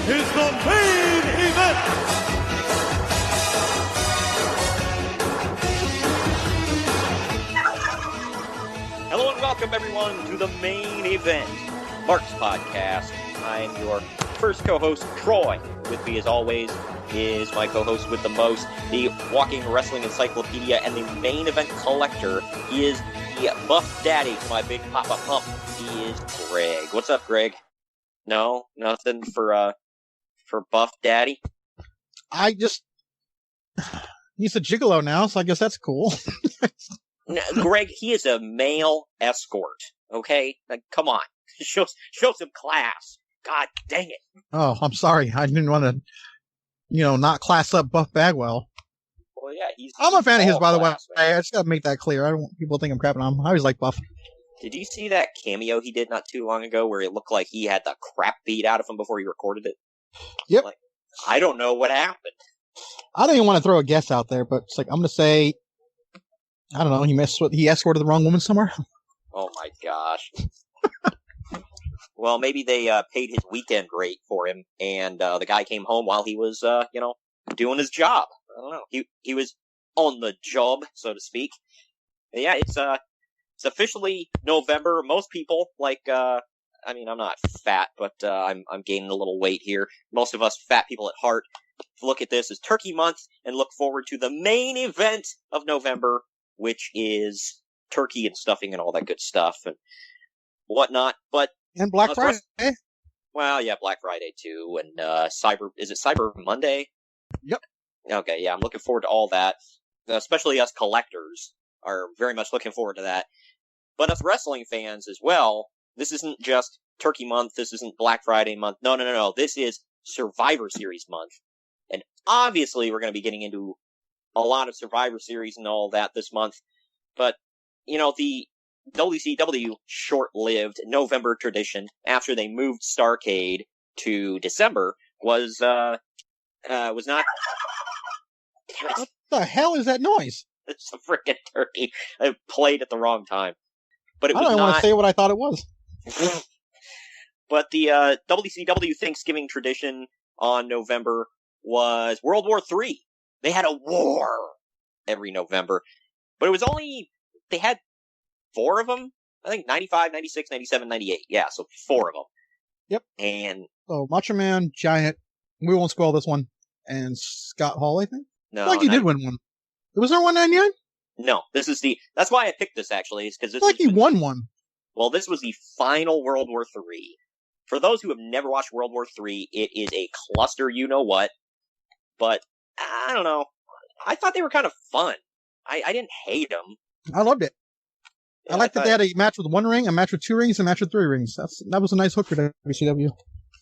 is the main event. Hello and welcome everyone to the main event, Mark's podcast. I'm your first co-host, Troy. With me as always is my co-host with the most, the walking wrestling encyclopedia and the main event collector. He is the buff daddy to my big papa pump. He is Greg. What's up, Greg? No, nothing for buff daddy. He's a gigolo now, so I guess that's cool. Greg, he is a male escort. Okay, like, come on, show some class. God dang it! Oh, I'm sorry. I didn't want to, not class up Buff Bagwell. Well, yeah, I'm a fan of his, by the way. Man. I just gotta make that clear. I don't want people to think I'm crapping on him. I always like Buff. Did you see that cameo he did not too long ago where it looked like he had the crap beat out of him before he recorded it? Yep. Like, I don't know what happened. I don't even want to throw a guess out there, but it's like, I'm gonna say, I don't know, he escorted the wrong woman somewhere? Oh my gosh. Well, maybe they paid his weekend rate for him, and the guy came home while he was, doing his job. I don't know. He was on the job, so to speak. And yeah, it's officially November. Most people, I'm not fat, but I'm gaining a little weight here. Most of us fat people at heart look at this as Turkey Month and look forward to the main event of November, which is turkey and stuffing and all that good stuff and whatnot. And Black Friday. Well, yeah, Black Friday too, and is it Cyber Monday? Yep. Okay, yeah, I'm looking forward to all that. Especially us collectors are very much looking forward to that. But us wrestling fans as well, this isn't just Turkey Month, this isn't Black Friday month. No. This is Survivor Series month. And obviously we're going to be getting into a lot of Survivor Series and all that this month. But, the WCW short-lived November tradition after they moved Starrcade to December was not... Damn it. What the hell is that noise? It's a freaking turkey. I played at the wrong time. But it I was don't not... want to say what I thought it was. But the WCW Thanksgiving tradition on November was World War III. They had a war every November. But it was only... They had 4 of them? I think 95, 96, 97, 98. Yeah, so 4 of them. Yep. And... So, Macho Man, Giant, we won't spoil this one, and Scott Hall, I think? No, he did win one. Was there 199? No, this is that's why I picked this, actually, is because this he won one. Well, this was the final World War III. For those who have never watched World War III, it is a cluster you-know-what, but, I don't know, I thought they were kind of fun. I didn't hate them. I loved it. Yeah, I liked that they had a match with 1 ring, a match with 2 rings, and a match with 3 rings. That was a nice hook for WCW.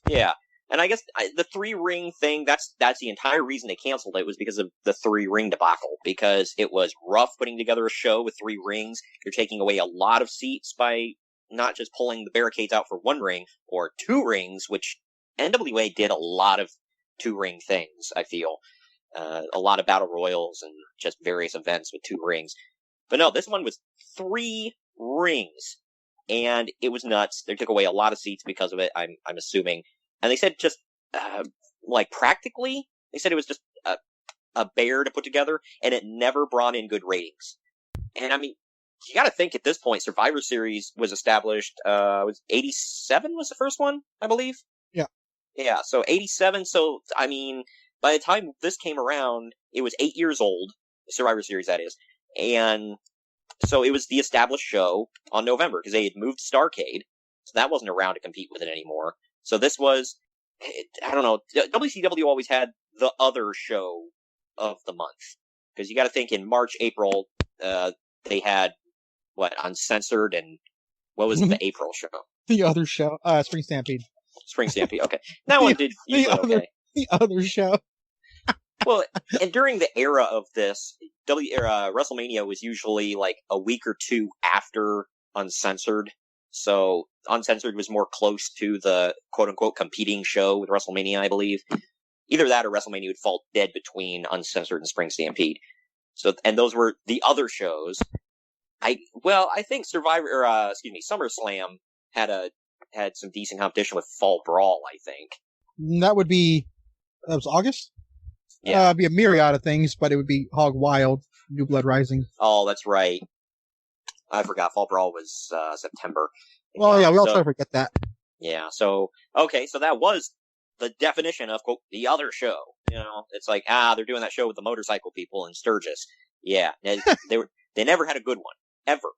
Yeah, and I guess the 3-ring thing, that's the entire reason they canceled it, was because of the 3-ring debacle, because it was rough putting together a show with 3 rings. You're taking away a lot of seats by not just pulling the barricades out for 1 ring, or 2 rings, which NWA did a lot of 2-ring things, I feel. A lot of battle royals and just various events with 2 rings. But no, this one was 3 rings, and it was nuts. They took away a lot of seats because of it, I'm assuming. And they said just, practically, they said it was just a bear to put together, and it never brought in good ratings. And I mean, you gotta think at this point, Survivor Series was established, was 87 was the first one, I believe? Yeah. Yeah, so 87, so, I mean, by the time this came around, it was 8 years old, Survivor Series, that is. And so it was the established show on November, because they had moved Starrcade, so that wasn't around to compete with it anymore. So this was, I don't know, WCW always had the other show of the month. Because you gotta think in March, April, they had, Uncensored, and what was the April show? The other show, Spring Stampede. Spring Stampede, okay. That one did okay. The other show. Well, and during the era of this, WrestleMania was usually a week or 2 after Uncensored. So Uncensored was more close to the quote-unquote competing show with WrestleMania, I believe. Either that or WrestleMania would fall dead between Uncensored and Spring Stampede. So, and those were the other shows. I think SummerSlam had some decent competition with Fall Brawl, I think. That was August? Yeah. It'd be a myriad of things, but it would be Hog Wild, New Blood Rising. Oh, that's right. I forgot. Fall Brawl was September. Well, yeah, we all try to forget that. Yeah, so, okay, so that was the definition of, quote, the other show. You know, it's like, they're doing that show with the motorcycle people in Sturgis. Yeah, they never had a good one. Ever.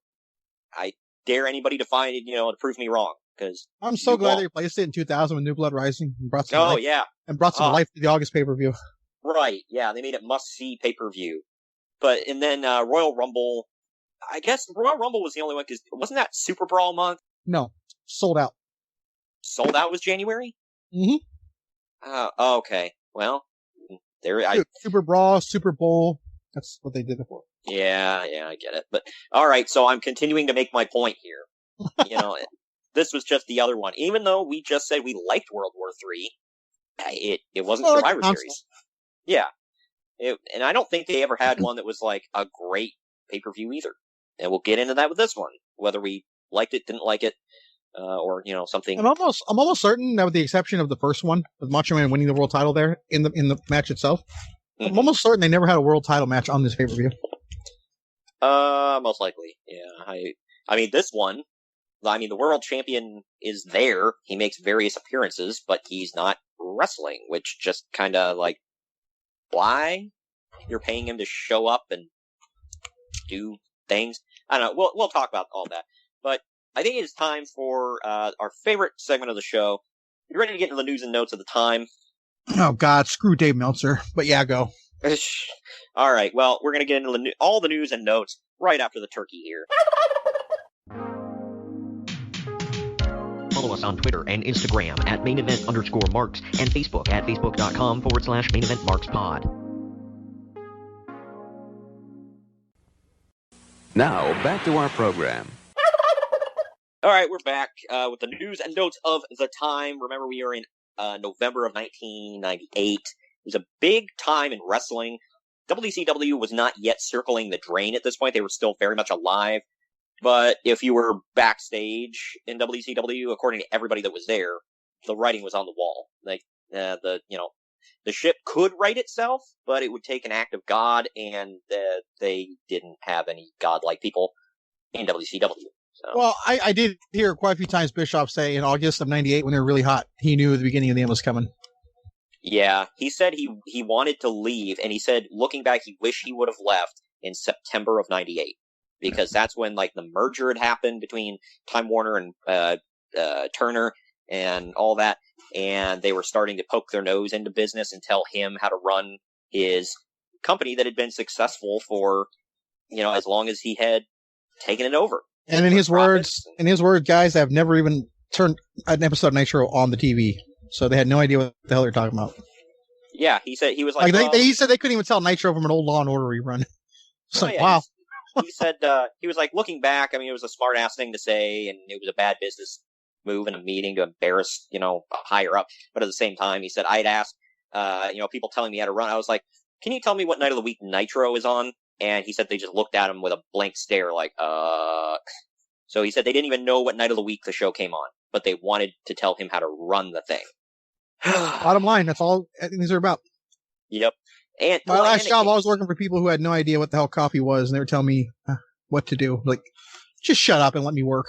I dare anybody to find it, to prove me wrong. Because I'm so glad they replaced it in 2000 with New Blood Rising and brought some life. Yeah. And brought some life to the August pay-per-view. Right, yeah, they made it must-see pay-per-view. And then Royal Rumble, I guess Royal Rumble was the only one, because wasn't that Super Brawl month? No, sold out. Sold out was January? Mm-hmm. Okay. Well, Super Brawl, Super Bowl. That's what they did it for. Yeah, I get it. But, alright, so I'm continuing to make my point here. This was just the other one. Even though we just said we liked World War III, it wasn't Survivor Series. Yeah. And I don't think they ever had one that was like a great pay-per-view either. And we'll get into that with this one. Whether we liked it, didn't like it, or something. I'm almost certain that, with the exception of the first one, with Macho Man winning the world title there in the match itself, I'm almost certain they never had a world title match on this pay-per-view. Most likely, yeah. I mean, this one, the world champion is there. He makes various appearances, but he's not wrestling, which just kind of like, why? You're paying him to show up and do things? I don't know. We'll talk about all that. But I think it's time for our favorite segment of the show. You ready to get into the news and notes of the time? Oh, God. Screw Dave Meltzer. But yeah, go. All right. Well, we're going to get into all the news and notes right after the turkey here. Follow us on Twitter and Instagram at @mainevent_marks and Facebook at facebook.com/maineventmarkspod. Now, back to our program. All right, we're back with the news and notes of the time. Remember, we are in November of 1998. It was a big time in wrestling. WCW was not yet circling the drain at this point. They were still very much alive. But if you were backstage in WCW, according to everybody that was there, the writing was on the wall. Like, the ship could right itself, but it would take an act of God, and they didn't have any godlike people in WCW. So. Well, I did hear quite a few times Bischoff say in August of 98, when they were really hot, he knew the beginning of the end was coming. Yeah, he said he wanted to leave, and he said, looking back, he wished he would have left in September of 98. Because that's when, like, the merger had happened between Time Warner and Turner and all that, and they were starting to poke their nose into business and tell him how to run his company that had been successful for, as long as he had taken it over. And in his words, guys, I've never even turned an episode of Nitro on the TV, so they had no idea what the hell they're talking about. Yeah, he said he was like, he said they couldn't even tell Nitro from an old Law and Order rerun. It's like, wow. He said, he was like, looking back, it was a smart ass thing to say, and it was a bad business move in a meeting to embarrass, higher up. But at the same time, he said, I'd ask, people telling me how to run. I was like, can you tell me what night of the week Nitro is on? And he said they just looked at him with a blank stare, like, So he said they didn't even know what night of the week the show came on, but they wanted to tell him how to run the thing. Bottom line, that's all these are about. Yep. And my last job, I was working for people who had no idea what the hell coffee was, and they were telling me what to do. Like, just shut up and let me work.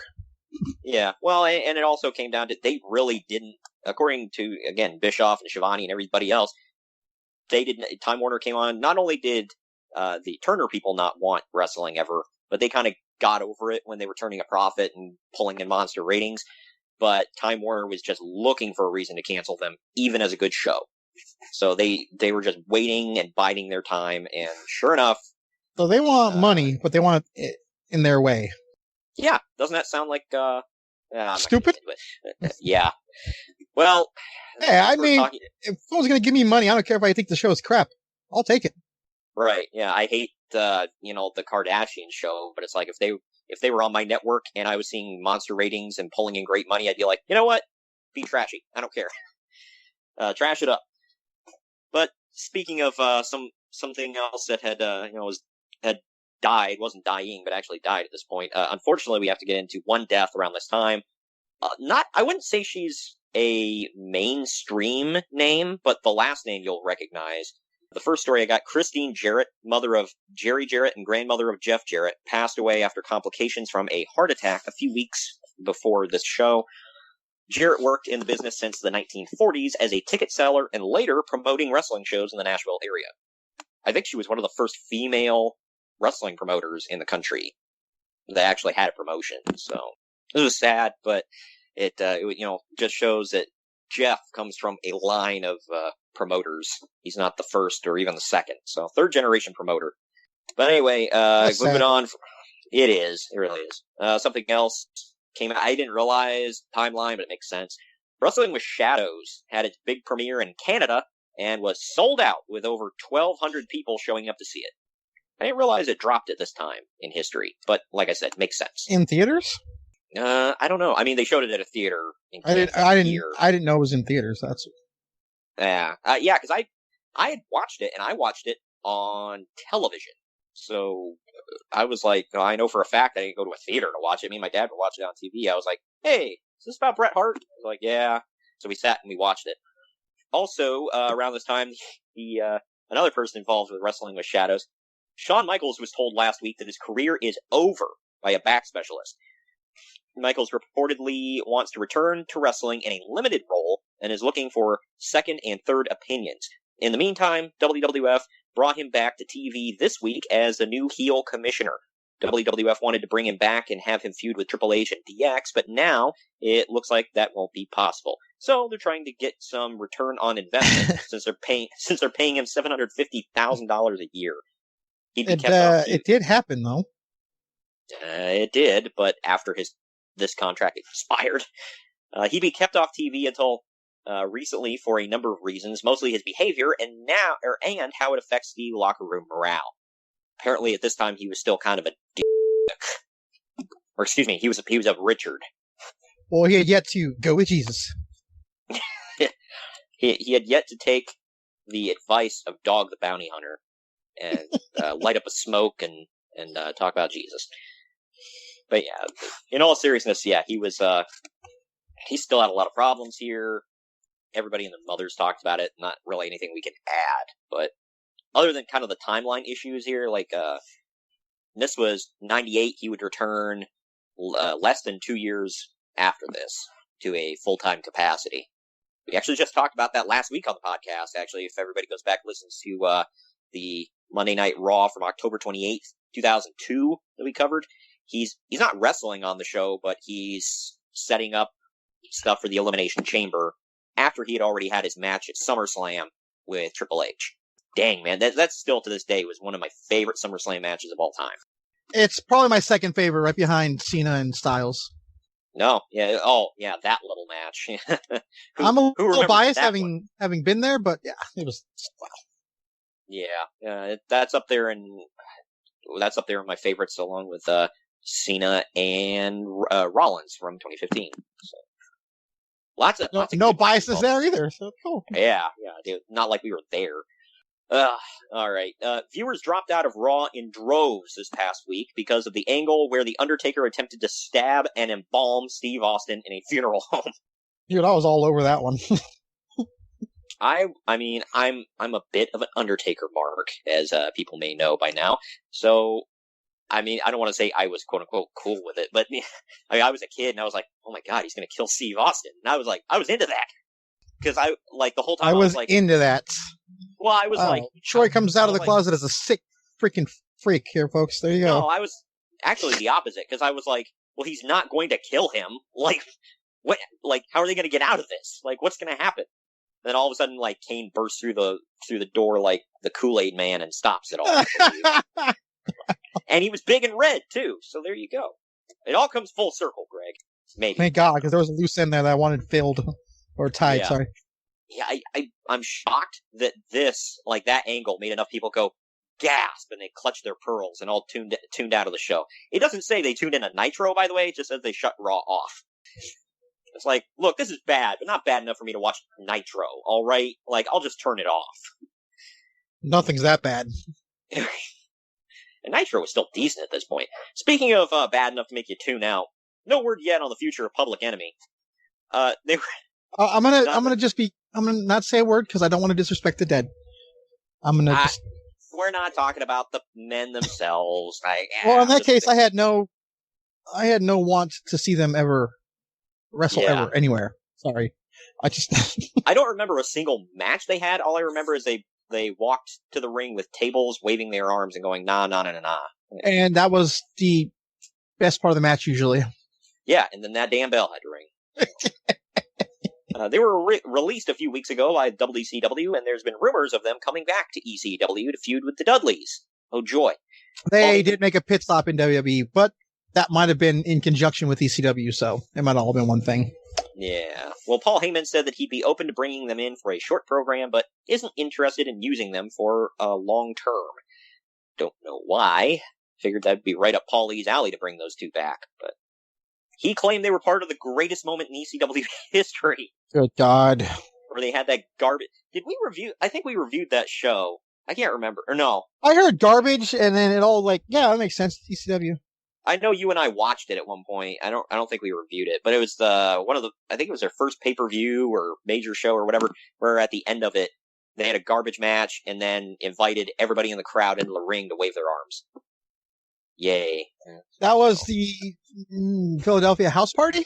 Yeah, well, and it also came down to they really didn't, according to, again, Bischoff and Schiavone and everybody else, they didn't. Time Warner came on. Not only did the Turner people not want wrestling ever, but they kind of got over it when they were turning a profit and pulling in monster ratings. But Time Warner was just looking for a reason to cancel them, even as a good show. So they were just waiting and biding their time, and sure enough... So they want money, but they want it in their way. Yeah, doesn't that sound like... stupid? Yeah. Well... Hey, if someone's going to give me money, I don't care if I think the show is crap. I'll take it. Right, yeah, I hate, the Kardashian show, but it's like, if they were on my network and I was seeing monster ratings and pulling in great money, I'd be like, you know what? Be trashy. I don't care. Trash it up. But speaking of something else that had had died, wasn't dying, but actually died at this point. Unfortunately, we have to get into one death around this time. I wouldn't say she's a mainstream name, but the last name you'll recognize. The first story I got, Christine Jarrett, mother of Jerry Jarrett and grandmother of Jeff Jarrett, passed away after complications from a heart attack a few weeks before this show. Jarrett worked in the business since the 1940s as a ticket seller and later promoting wrestling shows in the Nashville area. I think she was one of the first female wrestling promoters in the country that actually had a promotion. So it was sad, but it just shows that Jeff comes from a line of promoters. He's not the first or even the second. So third generation promoter. But anyway, moving on. It is. It really is. Something else came out. I didn't realize timeline, but it makes sense. Wrestling with Shadows had its big premiere in Canada and was sold out with over 1,200 people showing up to see it. I didn't realize it dropped at this time in history, but like I said, makes sense. In theaters? I don't know. I mean, they showed it at a theater. I didn't know it was in theaters. That's. Yeah, because I had watched it, and I watched it on television. So I was like, I know for a fact I didn't go to a theater to watch it. Me and my dad would watch it on TV. I was like, hey, is this about Bret Hart? I was like, yeah. So we sat and we watched it. Also, around this time, another person involved with Wrestling with Shadows, Shawn Michaels, was told last week that his career is over by a back specialist. Michaels reportedly wants to return to wrestling in a limited role and is looking for second and third opinions. In the meantime, WWF brought him back to TV this week as the new heel commissioner. WWF wanted to bring him back and have him feud with Triple H and DX, but now it looks like that won't be possible. So they're trying to get some return on investment since they're paying him $750,000 a year. It did happen though. It did, but after this contract expired, he'd be kept off TV until recently for a number of reasons, mostly his behavior and how it affects the locker room morale. Apparently, at this time, he was still kind of a dick. Or excuse me, he was a Richard. Well, he had yet to go with Jesus. he had yet to take the advice of Dog the Bounty Hunter and light up a smoke and talk about Jesus. But yeah, in all seriousness, yeah, he still had a lot of problems here. Everybody in the Mothers talked about it. Not really anything we can add, but other than kind of the timeline issues here, like this was 98, he would return less than 2 years after this to a full-time capacity. We actually just talked about that last week on the podcast, actually, if everybody goes back and listens to the Monday Night Raw from October 28th, 2002 that we covered. He's not wrestling on the show, but he's setting up stuff for the Elimination Chamber after he had already had his match at SummerSlam with Triple H. Dang, man, that's still to this day was one of my favorite SummerSlam matches of all time. It's probably my second favorite, right behind Cena and Styles. No, yeah, that little match. I'm a little biased having been there, but yeah, it was wow. Yeah, that's up there in my favorites, along with Cena and Rollins from 2015. So. Lots of no biases there either. So cool. Yeah, dude. Not like we were there. All right. Viewers dropped out of Raw in droves this past week because of the angle where the Undertaker attempted to stab and embalm Steve Austin in a funeral home. Dude, I was all over that one. I mean, I'm a bit of an Undertaker mark, as people may know by now. So, I mean, I don't want to say I was quote unquote cool with it, but I mean, I was a kid and I was like, oh my god, he's gonna kill Steve Austin, and I was into that because the whole time I was like into that. Well, I was like, Troy comes out of the closet as a sick freaking freak here, folks. There you go. No, I was actually the opposite because I was like, well, he's not going to kill him. Like, what? Like, how are they going to get out of this? Like, what's going to happen? And then all of a sudden, like, Kane bursts through the door like the Kool-Aid Man and stops it all. And he was big and red too. So there you go. It all comes full circle, Greg. Maybe. Thank God, because there was a loose end there that I wanted filled or tied. Yeah. Sorry. Yeah, I'm shocked that that angle made enough people go gasp and they clutched their pearls and all tuned out of the show. It doesn't say they tuned in a Nitro, by the way. It just says they shut Raw off. It's like, look, this is bad, but not bad enough for me to watch Nitro. All right, like I'll just turn it off. Nothing's that bad. And Nitro was still decent at this point. Speaking of bad enough to make you tune out, no word yet on the future of Public Enemy. I'm gonna not say a word because I don't want to disrespect the dead. We're not talking about the men themselves. Well, in that case, I had no want to see them ever wrestle ever anywhere. Sorry, I don't remember a single match they had. All I remember is they walked to the ring with tables, waving their arms and going nah nah nah nah nah. And that was the best part of the match usually. Yeah, and then that damn bell had to ring. They were released a few weeks ago by WCW, and there's been rumors of them coming back to ECW to feud with the Dudleys. Oh, joy. They did make a pit stop in WWE, but that might have been in conjunction with ECW, so it might all have been one thing. Yeah. Well, Paul Heyman said that he'd be open to bringing them in for a short program, but isn't interested in using them for a long term. Don't know why. Figured that'd be right up Paulie's alley to bring those two back, but he claimed they were part of the greatest moment in ECW history. Good God. Where they had that garbage. Did we review? I think we reviewed that show. I can't remember. Or no. I heard garbage, and then it all yeah, that makes sense. ECW. I know you and I watched it at one point. I don't think we reviewed it, but it was I think it was their first pay-per-view or major show or whatever, where at the end of it, they had a garbage match and then invited everybody in the crowd into the ring to wave their arms. Yay. That was the Philadelphia house party?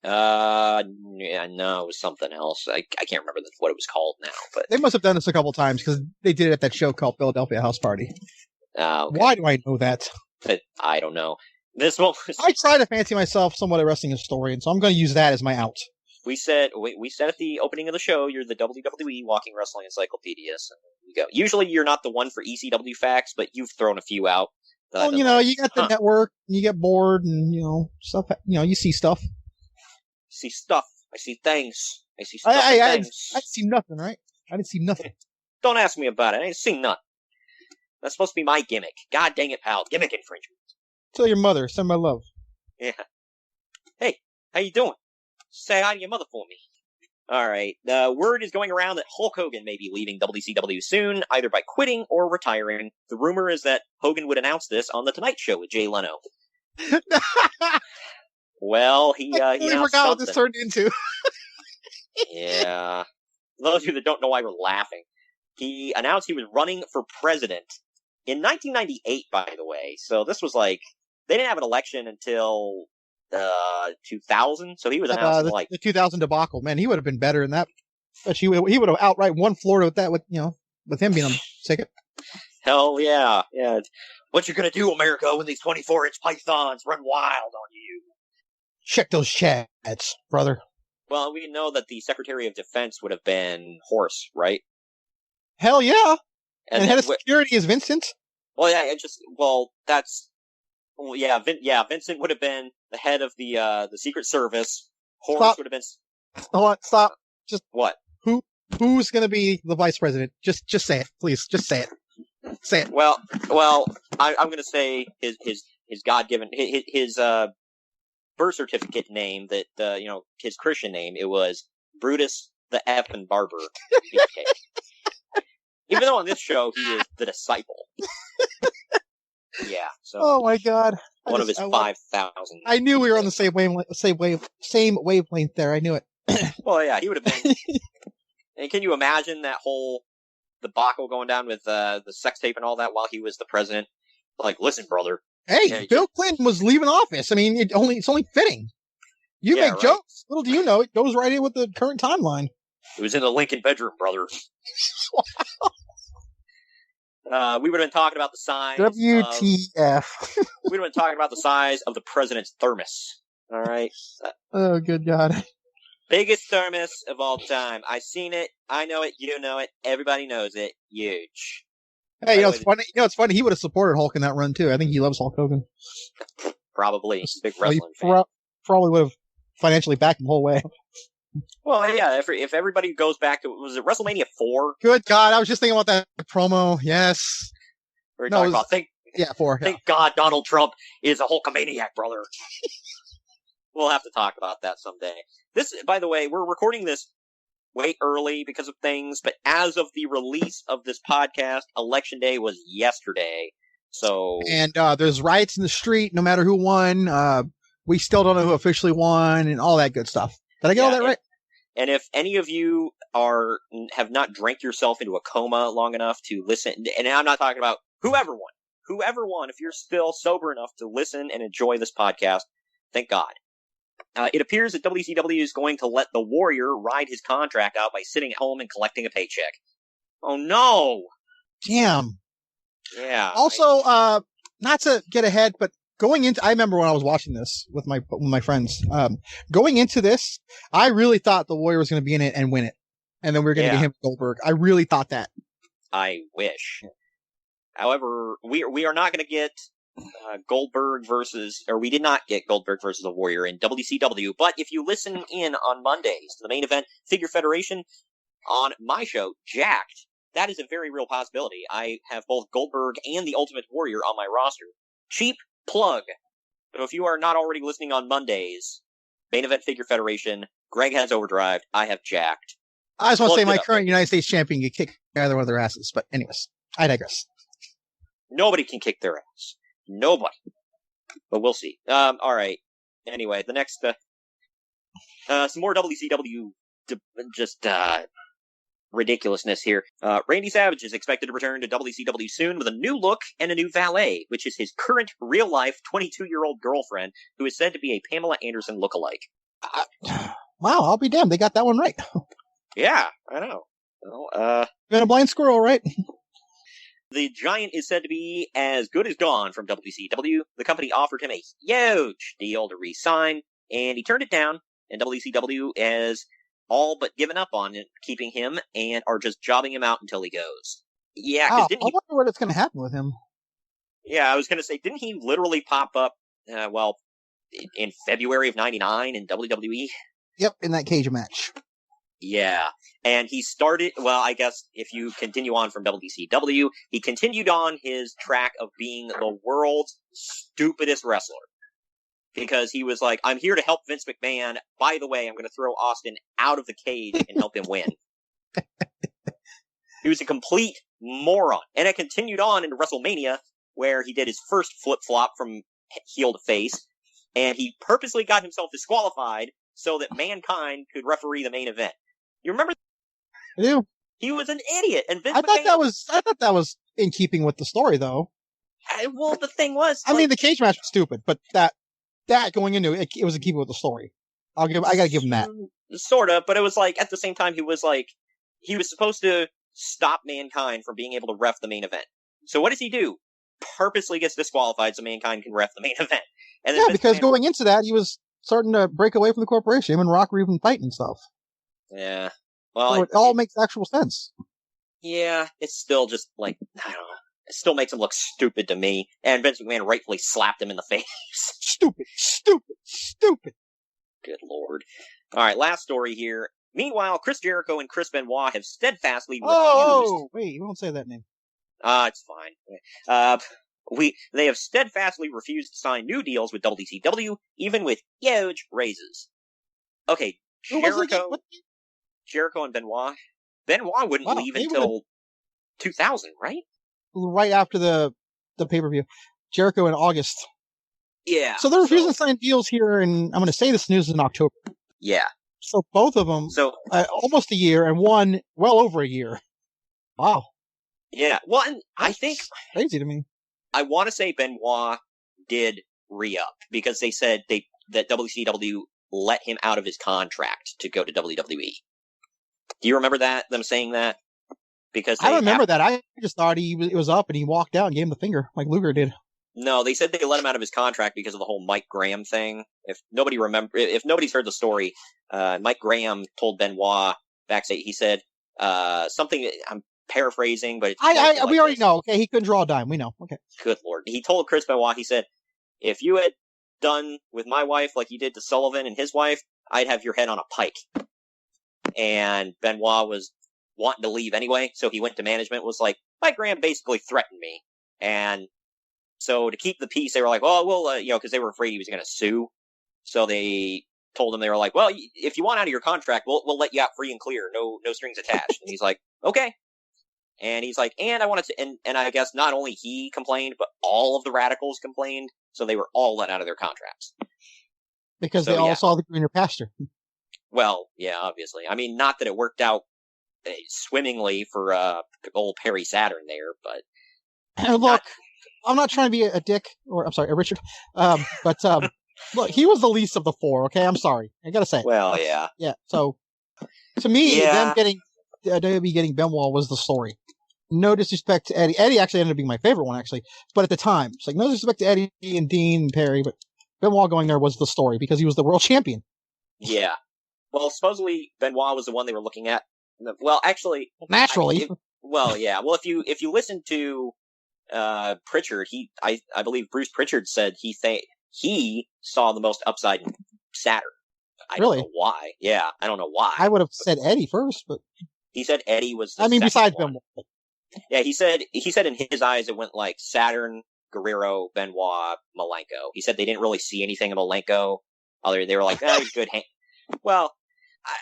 Yeah, no, it was something else. I can't remember what it was called now, but they must have done this a couple times because they did it at that show called Philadelphia House Party. Okay. Why do I know that? I don't know. This one was... I try to fancy myself somewhat a wrestling historian, so I'm going to use that as my out. We said at the opening of the show, you're the WWE Walking Wrestling Encyclopedia. So you go. Usually you're not the one for ECW facts, but you've thrown a few out. Well, you got the network, and you get bored, and stuff. You see stuff. See stuff. I see things. I see stuff. I didn't see nothing, right? I didn't see nothing. Don't ask me about it. I ain't seen nothing. That's supposed to be my gimmick. God dang it, pal. Gimmick infringement. Tell your mother. Send my love. Yeah. Hey, how you doing? Say hi to your mother for me. Alright. The word is going around that Hulk Hogan may be leaving WCW soon, either by quitting or retiring. The rumor is that Hogan would announce this on The Tonight Show with Jay Leno. Well, he forgot what this turned into. Yeah. Those of you that don't know why we're laughing. He announced he was running for president in 1998, by the way. So this was they didn't have an election until 2000. So he was announcing the 2000 debacle. Man, he would have been better than that. But he would have outright won Florida with that. With him being on the ticket. Hell yeah, yeah. What you gonna do, America, when these 24-inch pythons run wild on you? Check those chats, brother. Well, we know that the Secretary of Defense would have been Horse, right? Hell yeah. And head of security is Vincent? Well, yeah, Vincent would have been the head of the Secret Service. Horse would have been... Hold on, stop. Just... What? Who's gonna be the vice president? Just say it, please. Just say it. Say it. Well, I'm gonna say his God-given... His birth certificate name that, his Christian name, it was Brutus the Effin' Barber. Even though on this show he is the disciple. Yeah. So. Oh my God. One of his 5,000. I knew we were on the same wavelength there. I knew it. Well, yeah, he would have been. And can you imagine that whole debacle going down with the sex tape and all that while he was the president? Listen, brother. Hey, Bill Clinton was leaving office. I mean, it's only fitting. You make jokes. Little do you know, it goes right in with the current timeline. It was in the Lincoln bedroom, brother. We would have been talking about the size. WTF. We would have been talking about the size of the president's thermos. All right. Oh, good God. Biggest thermos of all time. I've seen it. I know it. You know it. Everybody knows it. Huge. Hey, it's funny. It's funny. He would have supported Hulk in that run too. I think he loves Hulk Hogan. Probably. Big wrestling fan. Probably would have financially backed him the whole way. Well, yeah. If everybody goes back to, was it WrestleMania 4? Good God, I was just thinking about that promo. Yes. We were talking about. 4. Thank God Donald Trump is a Hulkamaniac, brother. We'll have to talk about that someday. This, by the way, we're recording this way early because of things, but as of the release of this podcast, Election Day was yesterday. So, and there's riots in the street, no matter who won. We still don't know who officially won, and all that good stuff. Did I get all that right? And if any of you have not drank yourself into a coma long enough to listen, and I'm not talking about whoever won, if you're still sober enough to listen and enjoy this podcast, thank God. It appears that WCW is going to let the Warrior ride his contract out by sitting at home and collecting a paycheck. Oh no! Damn. Yeah. Also, not to get ahead, but I remember when I was watching this with my friends, going into this, I really thought the Warrior was going to be in it and win it. And then we were going to get him Goldberg. I really thought that. I wish. However, we are not going to get Goldberg we did not get Goldberg versus the Warrior in WCW, but if you listen in on Mondays to the main event, Figure Federation, on my show, Jacked, that is a very real possibility. I have both Goldberg and the Ultimate Warrior on my roster. Cheap plug. So if you are not already listening on Mondays, main event Figure Federation, Greg has Overdrive, I have Jacked. I just want to say my current United States champion can kick either one of their asses, but anyways, I digress. Nobody can kick their ass. Nobody. But we'll see. Alright. Anyway, the next, some more WCW, ridiculousness here. Randy Savage is expected to return to WCW soon with a new look and a new valet, which is his current real-life 22-year-old girlfriend, who is said to be a Pamela Anderson lookalike. Wow, I'll be damned. They got that one right. Yeah, I know. Well, been a blind squirrel, right? The Giant is said to be as good as gone from WCW. The company offered him a huge deal to re-sign, and he turned it down, and WCW has all but given up on keeping him and are just jobbing him out until he goes. Yeah, because I wonder what's going to happen with him. Yeah, I was going to say, didn't he literally pop up, in February of 99 in WWE? Yep, in that cage match. Yeah, and he started, I guess if you continue on from WCW, he continued on his track of being the world's stupidest wrestler. Because he was like, I'm here to help Vince McMahon. By the way, I'm going to throw Austin out of the cage and help him win. He was a complete moron. And it continued on into WrestleMania, where he did his first flip-flop from heel to face, and he purposely got himself disqualified so that Mankind could referee the main event. You remember? I do. He was an idiot, and Vince I McMahon... thought that was in keeping with the story, though. Well, the thing was... I mean, the cage match was stupid, but that going into it was in keeping with the story. I gotta give him that. Sort of, but it was like, at the same time, he was supposed to stop Mankind from being able to ref the main event. So what does he do? Purposely gets disqualified so Mankind can ref the main event. And then because going into that, he was starting to break away from the corporation. Him and Rock were even fighting and stuff. Yeah. Well, so it all makes actual sense. Yeah, it's still just I don't know. It still makes him look stupid to me. And Vince McMahon rightfully slapped him in the face. Stupid. Good Lord. All right, last story here. Meanwhile, Chris Jericho and Chris Benoit have steadfastly refused... Oh, wait, you won't say that name. It's fine. They have steadfastly refused to sign new deals with WCW, even with huge raises. Okay, Jericho and Benoit. Benoit wouldn't leave until 2000, right? Right after the pay-per-view. Jericho in August. Yeah. So they're refusing to sign deals here, and I'm going to say this news in October. Yeah. So both of them, almost a year, and one well over a year. Wow. Yeah. Well, and I think... Crazy to me. I want to say Benoit did re-up, because they said that WCW let him out of his contract to go to WWE. Do you remember them saying that? Because I remember that. I just thought it was up and he walked out and gave him the finger, like Luger did. No, they said they let him out of his contract because of the whole Mike Graham thing. If nobody's heard the story, Mike Graham told Benoit backstage, he said, something, I'm paraphrasing, but we already know, okay? He couldn't draw a dime, we know, okay. Good Lord. He told Chris Benoit, he said, if you had done with my wife like you did to Sullivan and his wife, I'd have your head on a pike. And Benoit was wanting to leave anyway, so he went to management, was like, Mike Graham basically threatened me. And so to keep the peace, they were like, well, we'll, because they were afraid he was going to sue. So they told him, they were like, well, if you want out of your contract, we'll let you out free and clear. No strings attached. And he's like, okay. And he's like, and I wanted to, and I guess not only he complained, but all of the Radicals complained. So they were all let out of their contracts. Because they all saw the greener pasture. Well, yeah, obviously. I mean, not that it worked out swimmingly for old Perry Saturn there, but Look, I'm not trying to be a dick, or I'm sorry, a Richard, but look, he was the least of the four. Okay, I'm sorry, I gotta say. Well, yeah, yeah. So to me, Yeah. them getting WWE getting Benoit was the story. No disrespect to Eddie. Eddie actually ended up being my favorite one, actually. But at the time, it's like no disrespect to Eddie and Dean and Perry, but Benoit going there was the story because he was the world champion. yeah. Well, supposedly Benoit was the one they were looking at. Well, actually, Naturally. Well, yeah. Well, if you listen to Pritchard, I believe Bruce Pritchard said he saw the most upside in Saturn. I Really? don't know why. Yeah, I don't know why. I would have said Eddie first, but He said Eddie was the I mean, second besides one. Benoit. Yeah, he said in his eyes it went like Saturn, Guerrero, Benoit, Malenko. He said they didn't really see anything of Malenko. They were like, he's good. Well,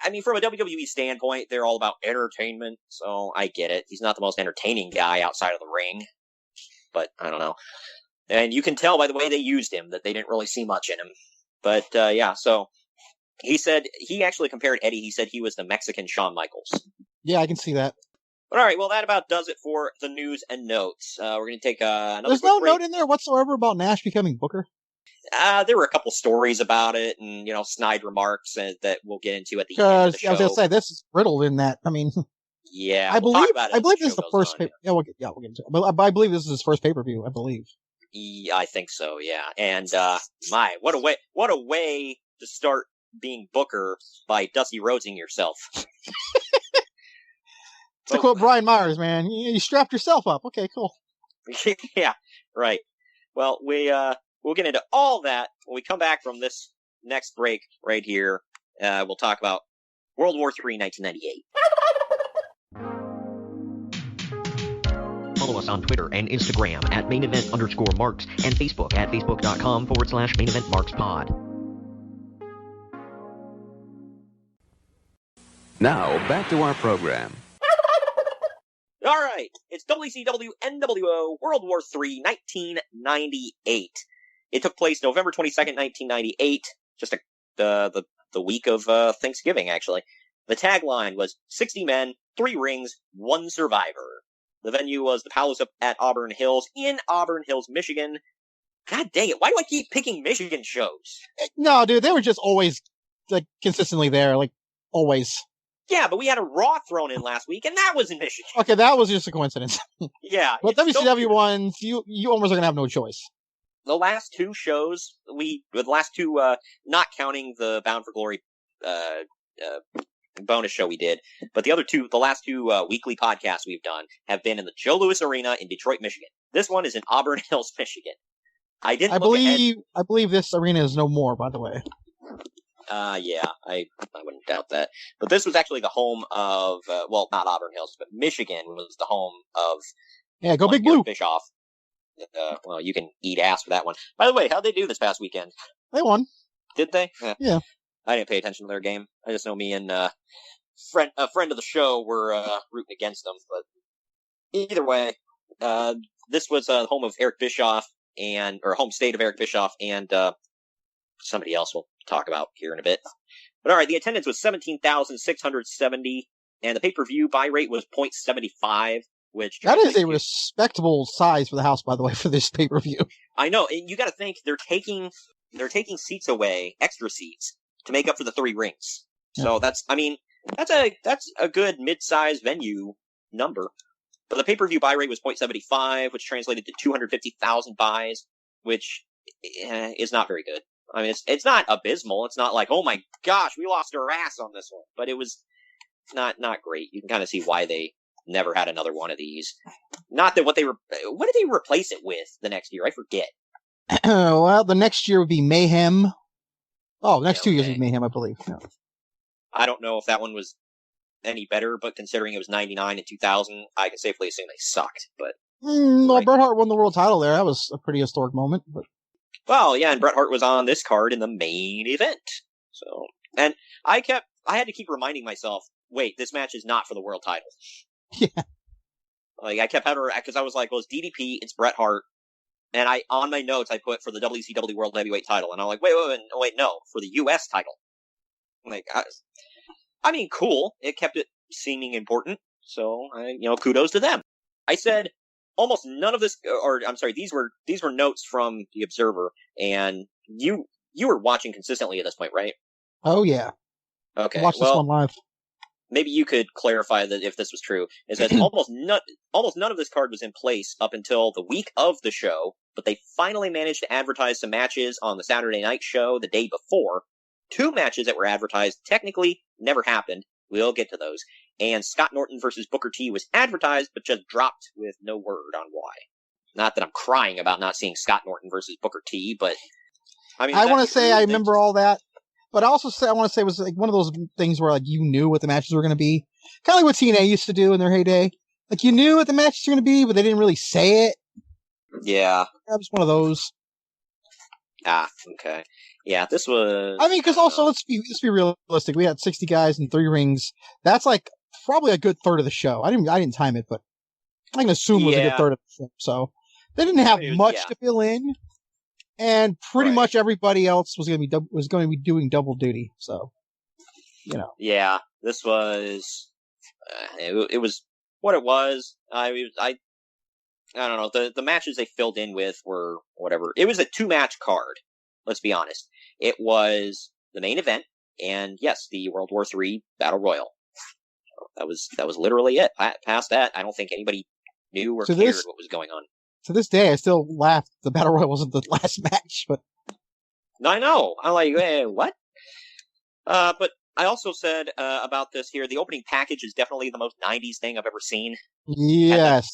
I mean, from a WWE standpoint, they're all about entertainment, so I get it. He's not the most entertaining guy outside of the ring, but I don't know. And you can tell by the way they used him that they didn't really see much in him. But yeah, so he said he actually compared Eddie. He said he was the Mexican Shawn Michaels. Yeah, I can see that. But all right, well, that about does it for the news and notes. We're going to take another There's quick no break. note in there whatsoever about Nash becoming Booker. There were a couple stories about it, and snide remarks that we'll get into at the end of Because the show. I was going to say this is riddled in that. I mean, yeah, I we'll believe talk about it I as believe the this is show the goes first on. pay. Yeah, we'll get into it. But I believe this is his first pay-per-view. I believe. Yeah, I think so. Yeah, and what a way to start being Booker by Dusty Rhodesing yourself. To quote Brian Myers, man, you strapped yourself up. Okay, cool. Yeah, right. Well, we'll get into all that when we come back from this next break right here. We'll talk about World War III, 1998. Follow us on Twitter and Instagram at @mainevent_marks and Facebook at facebook.com/maineventmarkspod. Now, back to our program. All right, it's WCW nWo World War III 1998. It took place November 22nd, 1998, just the week of Thanksgiving, actually. The tagline was 60 men, 3 rings, 1 survivor. The venue was the Palace at Auburn Hills in Auburn Hills, Michigan. God dang it, why do I keep picking Michigan shows? No, dude, they were just always like consistently there, like always. Yeah, but we had a Raw thrown in last week, and that was in Michigan. Okay, that was just a coincidence. Yeah. But it's so WCW weird. ones, you almost are gonna have no choice. The last 2 shows, not counting the Bound for Glory bonus show we did, but the last two weekly podcasts we've done have been in the Joe Louis Arena in Detroit, Michigan. This one is in Auburn Hills, Michigan. I believe this arena is no more, by the way. Yeah, I wouldn't doubt that. But this was actually the home of, not Auburn Hills, but Michigan was the home of. Yeah, go Big Eric Blue. Bischoff. Well, you can eat ass for that one. By the way, how'd they do this past weekend? They won. Did they? Yeah. I didn't pay attention to their game. I just know me and a friend of the show were rooting against them. But either way, this was the home of Eric Bischoff or home state of Eric Bischoff and somebody else we'll talk about here in a bit. But all right, the attendance was 17,670, and the pay-per-view buy rate was 0.75, which That is a respectable size for the house, by the way, for this pay-per-view. I know, and you got to think they're taking seats away, extra seats, to make up for the 3 rings. Yeah. So that's a good mid-size venue number. But the pay-per-view buy rate was 0.75, which translated to 250,000 buys, which is not very good. I mean, it's not abysmal. It's not like, oh my gosh, we lost our ass on this one. But it was not great. You can kind of see why they never had another one of these. Not that what did they replace it with the next year? I forget. Well, the next year would be Mayhem. Oh, the next 2 years would be Mayhem, I believe. Yeah. I don't know if that one was any better, but considering it was 99 and 2000, I can safely assume they sucked. But Well, Bret Hart won the world title there. That was a pretty historic moment. But well, yeah, and Bret Hart was on this card in the main event. So, and I had to keep reminding myself, wait, this match is not for the world title. Yeah. Like, I kept having, because I was like, well, it's DDP, it's Bret Hart, and on my notes, I put for the WCW World Heavyweight title, and I'm like, wait, no, for the U.S. title. Like, I mean, cool. It kept it seeming important. So, kudos to them. I said almost none of this, or I'm sorry, these were notes from the Observer, and you were watching consistently at this point, right? Oh yeah. Okay. Watch this one live. Maybe you could clarify that if this was true. It says almost none of this card was in place up until the week of the show, but they finally managed to advertise some matches on the Saturday night show the day before. 2 matches that were advertised technically never happened. We'll get to those. And Scott Norton versus Booker T was advertised, but just dropped with no word on why. Not that I'm crying about not seeing Scott Norton versus Booker T, but I mean, I want to say I remember all that. But I also I want to say it was like one of those things where like you knew what the matches were going to be. Kind of like what TNA used to do in their heyday. Like you knew what the matches were going to be, but they didn't really say it. Yeah. That was one of those. Okay. Yeah, this was... I mean, because also, let's be realistic. We had 60 guys in 3 rings. That's like probably a good third of the show. I didn't time it, but I can assume it was a good third of the show. So they didn't have much to fill in. And pretty much everybody else was going to be doing double duty. So, Yeah, this was it was what it was. I don't know. The matches they filled in with were whatever. It was a 2-match card. Let's be honest. It was the main event, and yes, the World War III Battle Royal. That was literally it. Past that, I don't think anybody knew or cared what was going on. To this day, I still laugh. The Battle Royal wasn't the last match, but I know. I'm like, what? But I also said about this here, the opening package is definitely the most 90s thing I've ever seen. Yes.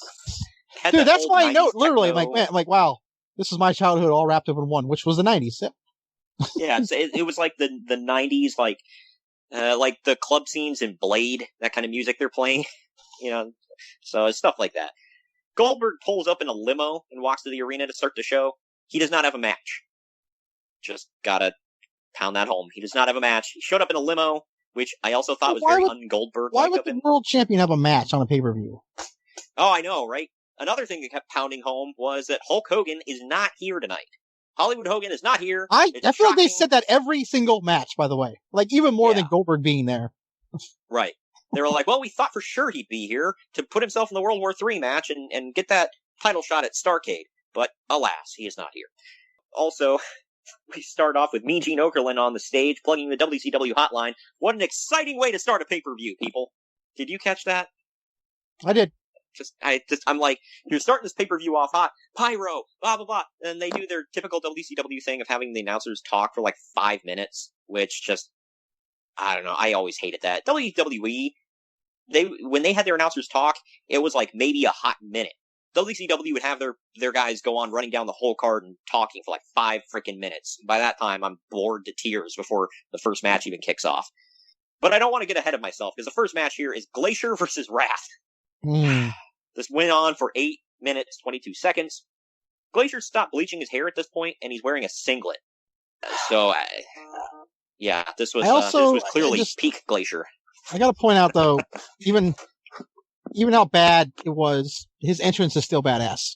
Dude, that's why I know, literally, techno. I'm like, wow, this is my childhood all wrapped up in one, which was the 90s. Yeah, it was like the 90s, like the club scenes in Blade, that kind of music they're playing, so it's stuff like that. Goldberg pulls up in a limo and walks to the arena to start the show. He does not have a match. Just gotta pound that home. He does not have a match. He showed up in a limo, which I also thought was very un-Goldberg. Why would the world champion have a match on a pay-per-view? Oh, I know, right? Another thing that kept pounding home was that Hulk Hogan is not here tonight. Hollywood Hogan is not here. I feel like they said that every single match, by the way. Like, even more than Goldberg being there. Right. They were like, well, we thought for sure he'd be here to put himself in the World War III match and get that title shot at Starrcade. But alas, he is not here. Also, we start off with Mean Gene Okerlund on the stage, plugging the WCW hotline. What an exciting way to start a pay-per-view, people. Did you catch that? I did. I'm like, you're starting this pay-per-view off hot, pyro, blah, blah, blah. And they do their typical WCW thing of having the announcers talk for like 5 minutes, which just, I don't know, I always hated that. WWE, when they had their announcers talk, it was like maybe a hot minute. WCW would have their guys go on running down the whole card and talking for like 5 freaking minutes. By that time, I'm bored to tears before the first match even kicks off. But I don't want to get ahead of myself, because the first match here is Glacier versus Wrath. This went on for 8 minutes, 22 seconds. Glacier stopped bleaching his hair at this point, and he's wearing a singlet. So, this was clearly peak Glacier. I gotta point out, though, even how bad it was, his entrance is still badass.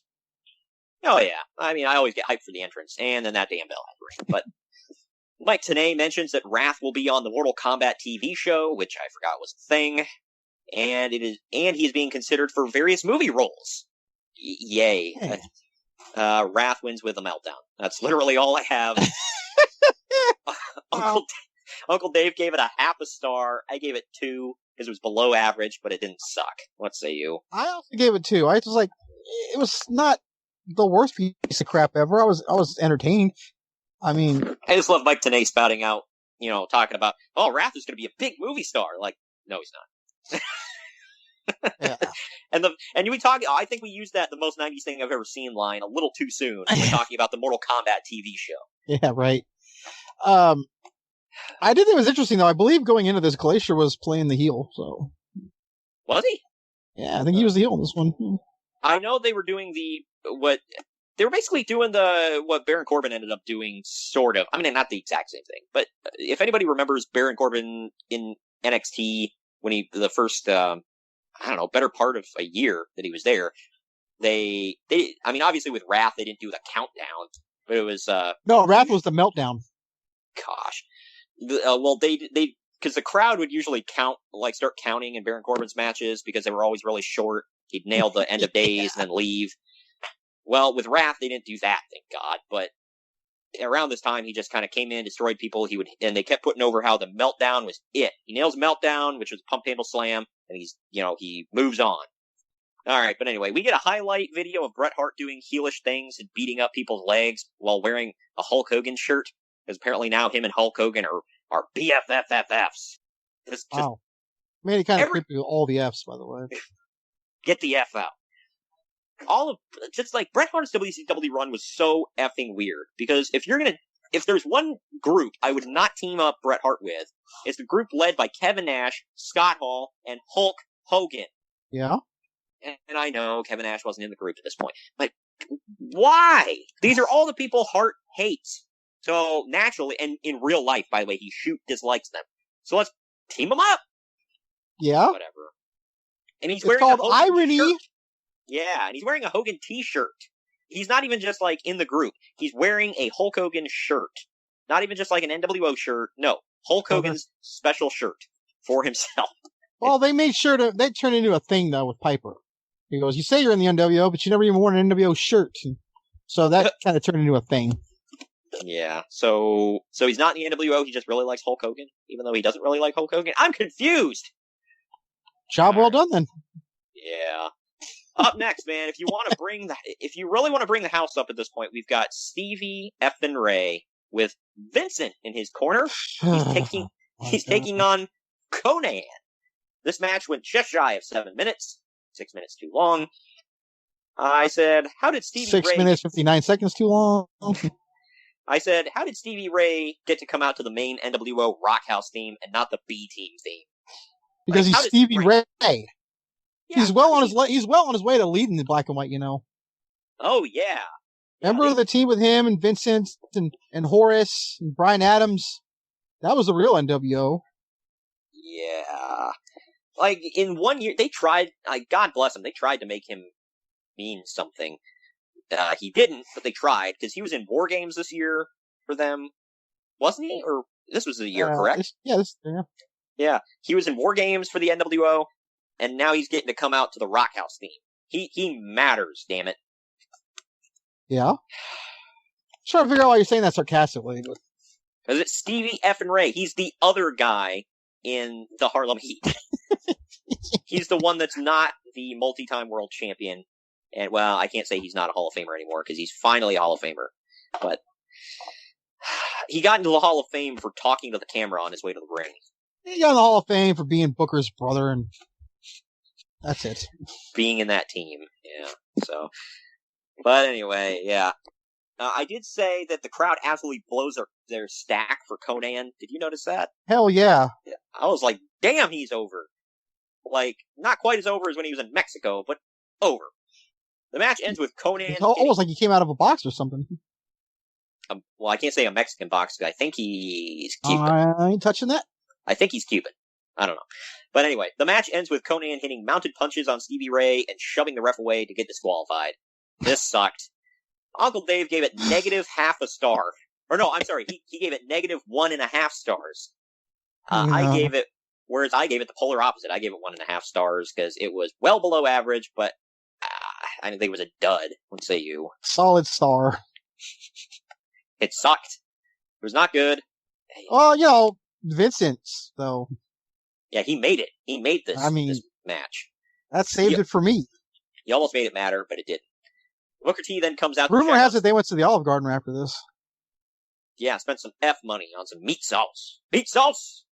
Oh, yeah. I mean, I always get hyped for the entrance, and then that damn bell had to ring. But Mike Tenay mentions that Wrath will be on the Mortal Kombat TV show, which I forgot was a thing. And he is being considered for various movie roles. Yay. Hey. Wrath wins with a meltdown. That's literally all I have. Uncle Dave gave it a half a star. I gave it 2 because it was below average, but it didn't suck. What say you? I also gave it 2. I was like, it was not the worst piece of crap ever. I was entertained. I mean, I just love Mike Tenay spouting out, talking about, Wrath is going to be a big movie star. Like, no, he's not. Yeah. And we talk. I think we used that the most 90s thing I've ever seen line a little too soon when talking about the Mortal Kombat TV show. Yeah, right. I did think it was interesting though. I believe going into this, Glacier was playing the heel. So was he? Yeah, I think he was the heel in this one. I know they were doing what Baron Corbin ended up doing, sort of. I mean, not the exact same thing, but if anybody remembers Baron Corbin in NXT. When the first, better part of a year that he was there, I mean, obviously with Wrath, they didn't do the countdown, but it was, No, Wrath was the meltdown. Gosh. They because the crowd would usually start counting in Baron Corbin's matches because they were always really short. He'd nail the end of days and then leave. Well, with Wrath, they didn't do that, thank God. But around this time, he just kind of came in, destroyed people. And they kept putting over how the Meltdown was it. He nails Meltdown, which was a pump handle slam, and he moves on. All right, but anyway, we get a highlight video of Bret Hart doing heelish things and beating up people's legs while wearing a Hulk Hogan shirt, because apparently now him and Hulk Hogan are BFFFFs. Wow. Made it kind of creepy with all the Fs, by the way. Get the F out. Bret Hart's WCW run was so effing weird, because if there's one group I would not team up Bret Hart with, it's the group led by Kevin Nash, Scott Hall, and Hulk Hogan. Yeah? And I know Kevin Nash wasn't in the group at this point, but why? These are all the people Hart hates. So naturally, and in real life, by the way, he dislikes them. So let's team them up. Yeah? Whatever. And he's it's wearing called irony. Shirt. Yeah, and he's wearing a Hogan t-shirt. He's not even just in the group. He's wearing a Hulk Hogan shirt. Not even just like an NWO shirt. No, Hulk Hogan's special shirt for himself. Well, they made sure they turned into a thing though with Piper. He goes, "You say you're in the NWO, but you never even worn an NWO shirt." So that kind of turned into a thing. Yeah. So he's not in the NWO. He just really likes Hulk Hogan, even though he doesn't really like Hulk Hogan. I'm confused. Job well done then. Yeah. Up next, man, if you really want to bring the house up at this point, we've got Stevie effing Ray with Vincent in his corner. He's taking on Conan. This match went just shy of 7 minutes. 6 minutes too long. I said, how did Stevie Ray... 6 minutes, 59 seconds too long. I said, how did Stevie Ray get to come out to the main NWO Rock House theme and not the B Team theme? Because he's Stevie Ray. Yeah, he's well on his way to leading the Black and White, Oh, yeah. Remember the team with him and Vincent and Horace and Brian Adams? That was the real NWO. Yeah. In 1 year, they tried, God bless them, they tried to make him mean something. He didn't, but they tried, because he was in War Games this year for them. Wasn't he? Or this was the year, correct? Yeah. Yeah, he was in War Games for the NWO, and now he's getting to come out to the Rock House theme. He matters, damn it. Yeah? Trying to figure out why you're saying that sarcastically. Because it's Stevie effing Ray. He's the other guy in the Harlem Heat. He's the one that's not the multi-time world champion. And, well, I can't say he's not a Hall of Famer anymore, because he's finally a Hall of Famer. But he got into the Hall of Fame for talking to the camera on his way to the ring. He got in the Hall of Fame for being Booker's brother, and that's it. Being in that team, yeah. So, but anyway, yeah. I did say that the crowd absolutely blows their stack for Conan. Did you notice that? Hell yeah. I was like, damn, he's over. Not quite as over as when he was in Mexico, but over. The match ends with Conan. It's almost like he came out of a box or something. Well, I can't say a Mexican box, because I think he's Cuban. I ain't touching that. I think he's Cuban. I don't know. But anyway, the match ends with Conan hitting mounted punches on Stevie Ray and shoving the ref away to get disqualified. This sucked. Uncle Dave gave it negative half a star. Or no, I'm sorry, he gave it negative 1.5 stars. I gave it the polar opposite. I gave it 1.5 stars because it was well below average, but I didn't think it was a dud. What say you? Solid star. It sucked. It was not good. Well, Vincent, though. Yeah, he made it. He made this match. That saved it for me. He almost made it matter, but it didn't. Booker T then comes out. Rumor has it they went to the Olive Garden after this. Yeah, spent some F money on some meat sauce. Meat sauce!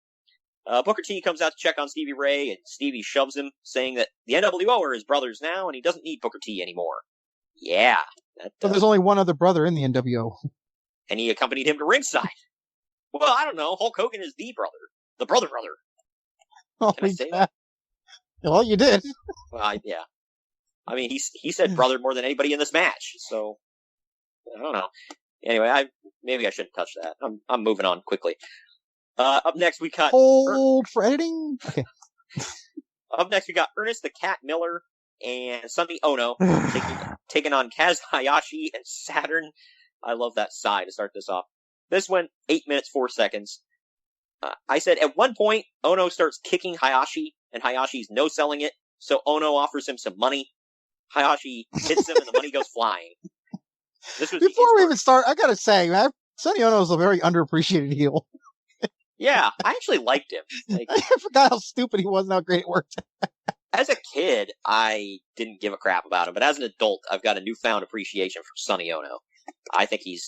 Booker T comes out to check on Stevie Ray, and Stevie shoves him, saying that the NWO are his brothers now, and he doesn't need Booker T anymore. Yeah. So there's only one other brother in the NWO. And he accompanied him to ringside. Well, I don't know. Hulk Hogan is the brother. The brother. Can I say that? Well, you did. Well, yeah. I mean, he said brother more than anybody in this match, so I don't know. Anyway, maybe I shouldn't touch that. I'm moving on quickly. Up next we got hold for editing. Okay. Up next we got Ernest the Cat Miller and Sonny Ono taking on Kaz Hayashi and Saturn. I love that sigh to start this off. This went 8 minutes 4 seconds. I said at one point, Ono starts kicking Hayashi, and Hayashi's no-selling it, so Ono offers him some money. Hayashi hits him, and the money goes flying. Before we even start, I gotta say, man, Sonny Ono is a very underappreciated heel. Yeah, I actually liked him. Like, I forgot how stupid he was and how great it worked. As a kid, I didn't give a crap about him, but as an adult, I've got a newfound appreciation for Sonny Ono. I think he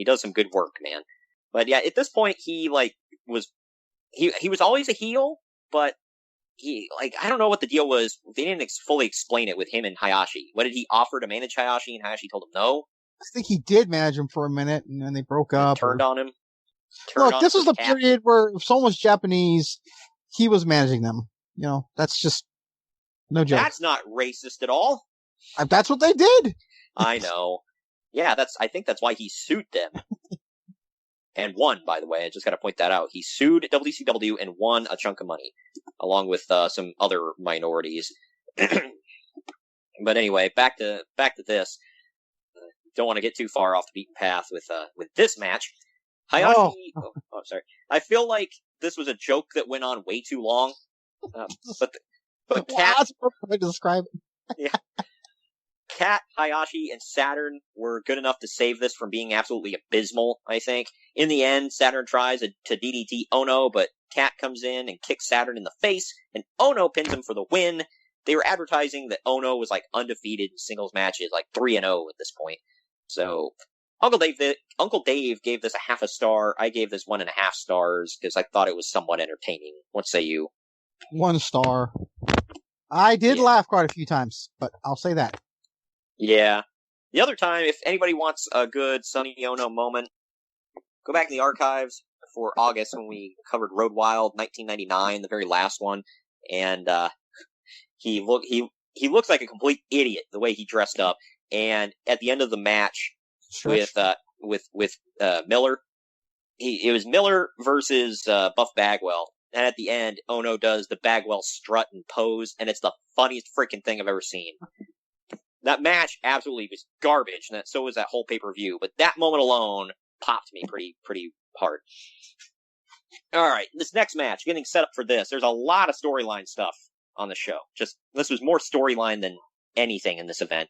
does some good work, man. But yeah, at this point, he was always a heel, but I don't know what the deal was. They didn't fully explain it with him and Hayashi. What did he offer to manage Hayashi, and Hayashi told him no? I think he did manage him for a minute, and then they broke up. Turned on him. Look, this was the period where if someone was Japanese, he was managing them. You know, that's just no joke. That's not racist at all. That's what they did. I know. Yeah, I think that's why he sued them. And won, by the way. I just got to point that out. He sued WCW and won a chunk of money, along with some other minorities. But anyway, back to this. Don't want to get too far off the beaten path with this match. Hayashi. Oh, sorry. I feel like this was a joke that went on way too long. But Cat, that's a perfect way to describe it. Yeah. Cat, Hayashi, and Saturn were good enough to save this from being absolutely abysmal, I think. In the end, Saturn tries to DDT Ono, but Cat comes in and kicks Saturn in the face, and Ono pins him for the win. They were advertising that Ono was undefeated in singles matches, 3-0 at this point. So Uncle Dave gave this a half a star. I gave this 1.5 stars because I thought it was somewhat entertaining. What say you? 1 star. I did laugh quite a few times, but I'll say that. Yeah. The other time, if anybody wants a good Sonny Ono moment, go back in the archives for August when we covered Road Wild 1999, the very last one, and he looks like a complete idiot the way he dressed up. And at the end of the match with Miller, it was Miller versus Buff Bagwell, and at the end, Ono does the Bagwell strut and pose, and it's the funniest freaking thing I've ever seen. That match absolutely was garbage, and so was that whole pay-per-view. But that moment alone popped me pretty hard. All right, this next match, getting set up for this. There's a lot of storyline stuff on the show. This was more storyline than anything in this event.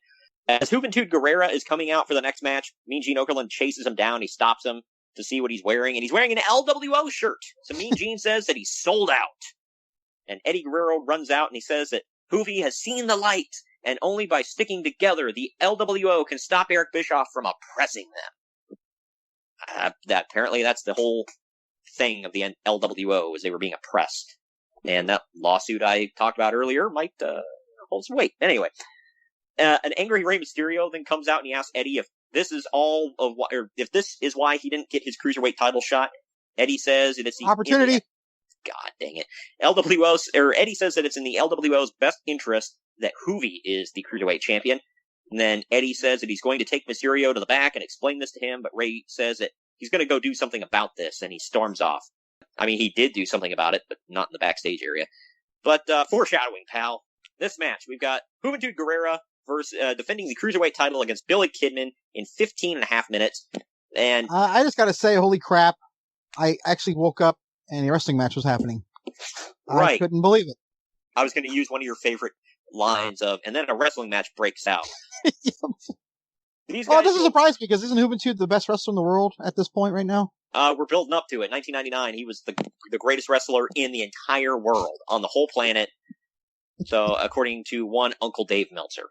As Juventud Guerrera is coming out for the next match, Mean Gene Okerlund chases him down. He stops him to see what he's wearing, and he's wearing an LWO shirt. So Mean Gene says that he's sold out. And Eddie Guerrero runs out, and he says that Juvi has seen the light, and only by sticking together, the LWO can stop Eric Bischoff from oppressing them. Apparently that's the whole thing of the LWO, is they were being oppressed. And that lawsuit I talked about earlier might hold some weight. Anyway, an angry Rey Mysterio then comes out and he asks Eddie if this is if this is why he didn't get his cruiserweight title shot. Eddie says that it's the opportunity. God dang it. Eddie says that it's in the LWO's best interest that Juvi is the cruiserweight champion. And then Eddie says that he's going to take Mysterio to the back and explain this to him, but Ray says that he's going to go do something about this, and he storms off. I mean, he did do something about it, but not in the backstage area. But foreshadowing, pal. This match, we've got Juventud Guerrera versus defending the cruiserweight title against Billy Kidman in 15.5 minutes. And I just got to say, holy crap! I actually woke up and the wrestling match was happening. Right. I couldn't believe it. I was going to use one of your favorite lines of, and then a wrestling match breaks out. This doesn't surprise me because isn't Juventud the best wrestler in the world at this point right now? We're building up to it. 1999, he was the greatest wrestler in the entire world, on the whole planet. So, according to one Uncle Dave Meltzer.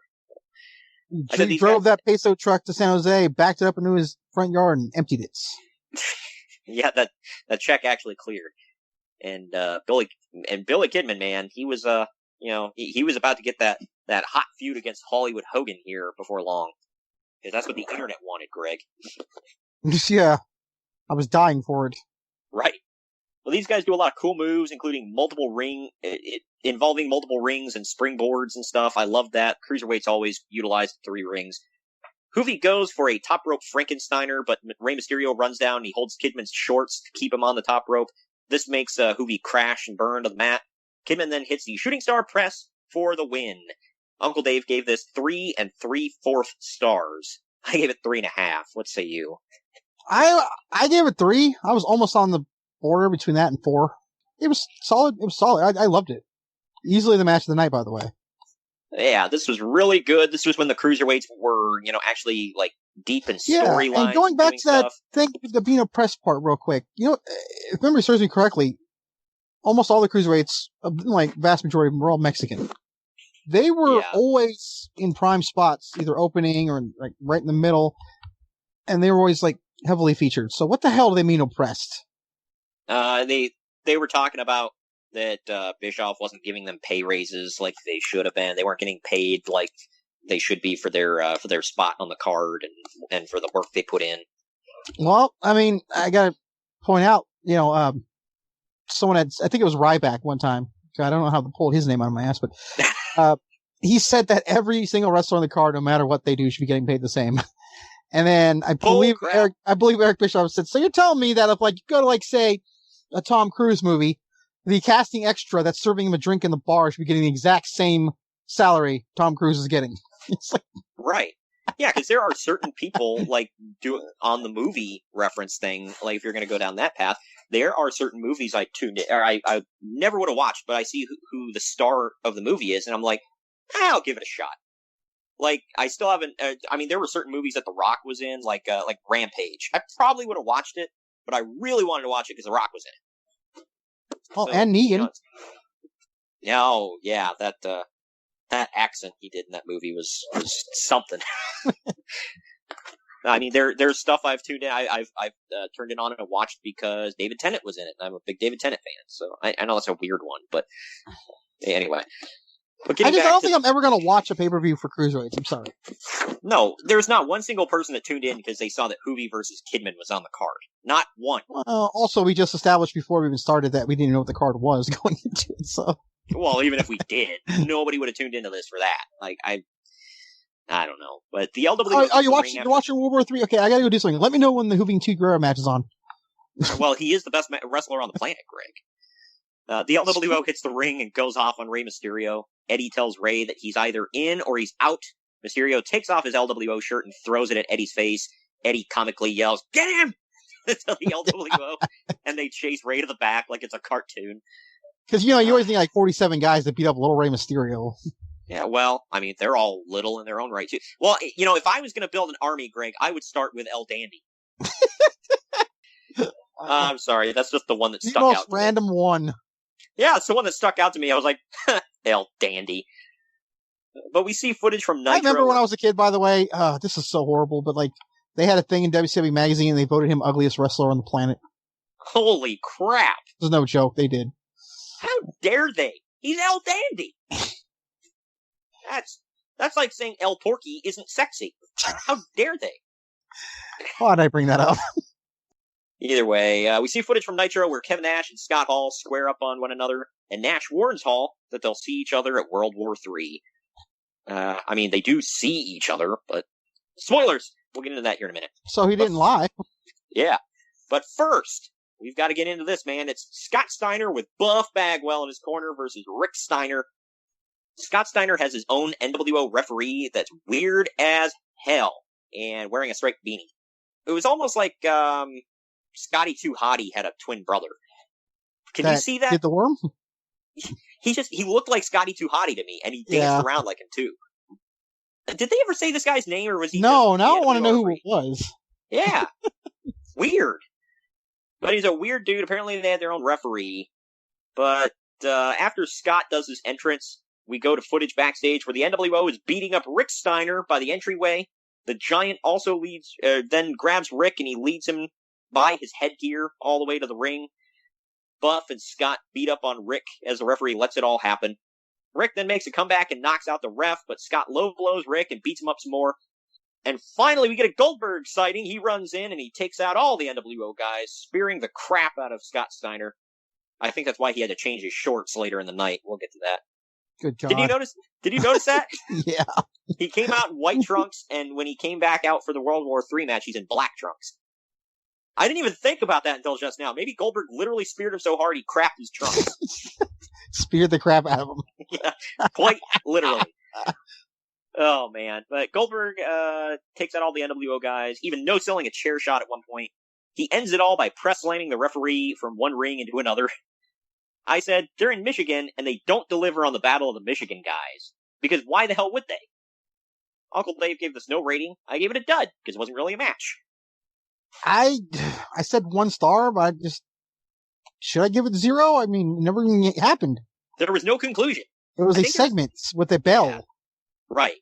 He drove that peso truck to San Jose, backed it up into his front yard, and emptied it. Yeah, that check actually cleared. And Billy Kidman, man, he was he was about to get that hot feud against Hollywood Hogan here before long. Because that's what the internet wanted, Greg. Yeah. I was dying for it. Right. Well, these guys do a lot of cool moves, including involving multiple rings and springboards and stuff. I love that. Cruiserweights always utilize 3 rings. Juvi goes for a top rope Frankensteiner, but Rey Mysterio runs down and he holds Kidman's shorts to keep him on the top rope. This makes Juvi crash and burn to the mat. Kidman then hits the shooting star press for the win. Uncle Dave gave this 3 3/4 stars. I gave it 3.5. What say you? I gave it 3. I was almost on the border between that and 4. It was solid. It was solid. I loved it. Easily the match of the night, by the way. Yeah, this was really good. This was when the cruiserweights were, actually like deep in storylines. Yeah, and going back to that thing, the being oppressed part, real quick. If memory serves me correctly, almost all the cruiserweights, like vast majority of them, were all Mexican. They were always in prime spots, either opening or like right in the middle, and they were always like heavily featured. So what the hell do they mean oppressed? They were talking about that Bischoff wasn't giving them pay raises like they should have been. They weren't getting paid like they should be for their spot on the card and for the work they put in. Well, I mean, I gotta point out, someone had, I think it was Ryback one time. I don't know how to pull his name out of my ass, but he said that every single wrestler on the card, no matter what they do, should be getting paid the same. And then I believe Eric Bischoff said, so you're telling me that if like you go to like say a Tom Cruise movie, the casting extra that's serving him a drink in the bar should be getting the exact same salary Tom Cruise is getting. It's like, right. Yeah, because there are certain people like on the movie reference thing. Like if you're going to go down that path, there are certain movies I tuned in, or I never would have watched, but I see who the star of the movie is, and I'm like, I'll give it a shot. Like I still haven't. I mean, there were certain movies that The Rock was in, like Rampage. I probably would have watched it, but I really wanted to watch it because The Rock was in it. Oh, so, and Negan. Yeah, that accent he did in that movie was something. I mean, there's stuff I've tuned in. I've turned it on and watched because David Tennant was in it. I'm a big David Tennant fan, so I know that's a weird one, but anyway. But I don't think I'm ever going to watch a pay-per-view for Cruiserweights. I'm sorry. No, there's not one single person that tuned in because they saw that Hoovy versus Kidman was on the card. Not one. Also, we just established before we even started that we didn't know what the card was going into it, so. Well, even if we did, nobody would have tuned into this for that. Like, I don't know. But the LWO... Oh, you're watching World War III? Okay, I gotta go do something. Let me know when the Hoovy 2 Guerrero match is on. Well, he is the best wrestler on the planet, Greg. The LWO hits the ring and goes off on Rey Mysterio. Eddie tells Rey that he's either in or he's out. Mysterio takes off his LWO shirt and throws it at Eddie's face. Eddie comically yells, "Get him!" to the LWO, and they chase Rey to the back like it's a cartoon. Because, you always need like 47 guys that beat up little Rey Mysterio. Yeah, well, I mean, they're all little in their own right, too. Well, if I was going to build an army, Greg, I would start with El Dandy. I'm sorry, that's just the one that stuck out. The most random one. Yeah, it's the one that stuck out to me. I was like, El Dandy. But we see footage from Nitro. I remember when I was a kid, by the way, this is so horrible, but like, they had a thing in WCW Magazine and they voted him ugliest wrestler on the planet. Holy crap. There's no joke, they did. How dare they? He's El Dandy. That's like saying El Porky isn't sexy. How dare they? Why did I bring that up? Either way, we see footage from Nitro where Kevin Nash and Scott Hall square up on one another, and Nash warns Hall that they'll see each other at World War III. I mean, they do see each other, but spoilers! We'll get into that here in a minute. So he didn't lie. Yeah. But first, we've got to get into this, man. It's Scott Steiner with Buff Bagwell in his corner versus Rick Steiner. Scott Steiner has his own NWO referee that's weird as hell and wearing a striped beanie. It was almost like Scotty 2 Hotty had a twin brother. Can you see that? Did the worm? He looked like Scotty 2 Hotty to me, and he danced around like him too. Did they ever say this guy's name, or was he? No, now I want to know who it was. Yeah, weird. But he's a weird dude. Apparently, they had their own referee. But after Scott does his entrance, we go to footage backstage where the NWO is beating up Rick Steiner by the entryway. The Giant also then grabs Rick and he leads him by his headgear all the way to the ring. Buff and Scott beat up on Rick as the referee lets it all happen. Rick then makes a comeback and knocks out the ref, but Scott low blows Rick and beats him up some more. And finally, we get a Goldberg sighting. He runs in and he takes out all the NWO guys, spearing the crap out of Scott Steiner. I think that's why he had to change his shorts later in the night. We'll get to that. Good God. Did you notice that? Yeah. He came out in white trunks, and when he came back out for the World War III match, he's in black trunks. I didn't even think about that until just now. Maybe Goldberg literally speared him so hard he crapped his trunks. Speared the crap out of him. Yeah, quite literally. Oh, man. But Goldberg takes out all the NWO guys, even no-selling a chair shot at one point. He ends it all by press slamming the referee from one ring into another. I said, they're in Michigan, and they don't deliver on the Battle of the Michigan guys. Because why the hell would they? Uncle Dave gave this no rating. I gave it a dud, because it wasn't really a match. I said 1 star, but should I give it 0? I mean, it never even happened. There was no conclusion. It was a segment with a bell. Yeah. Right.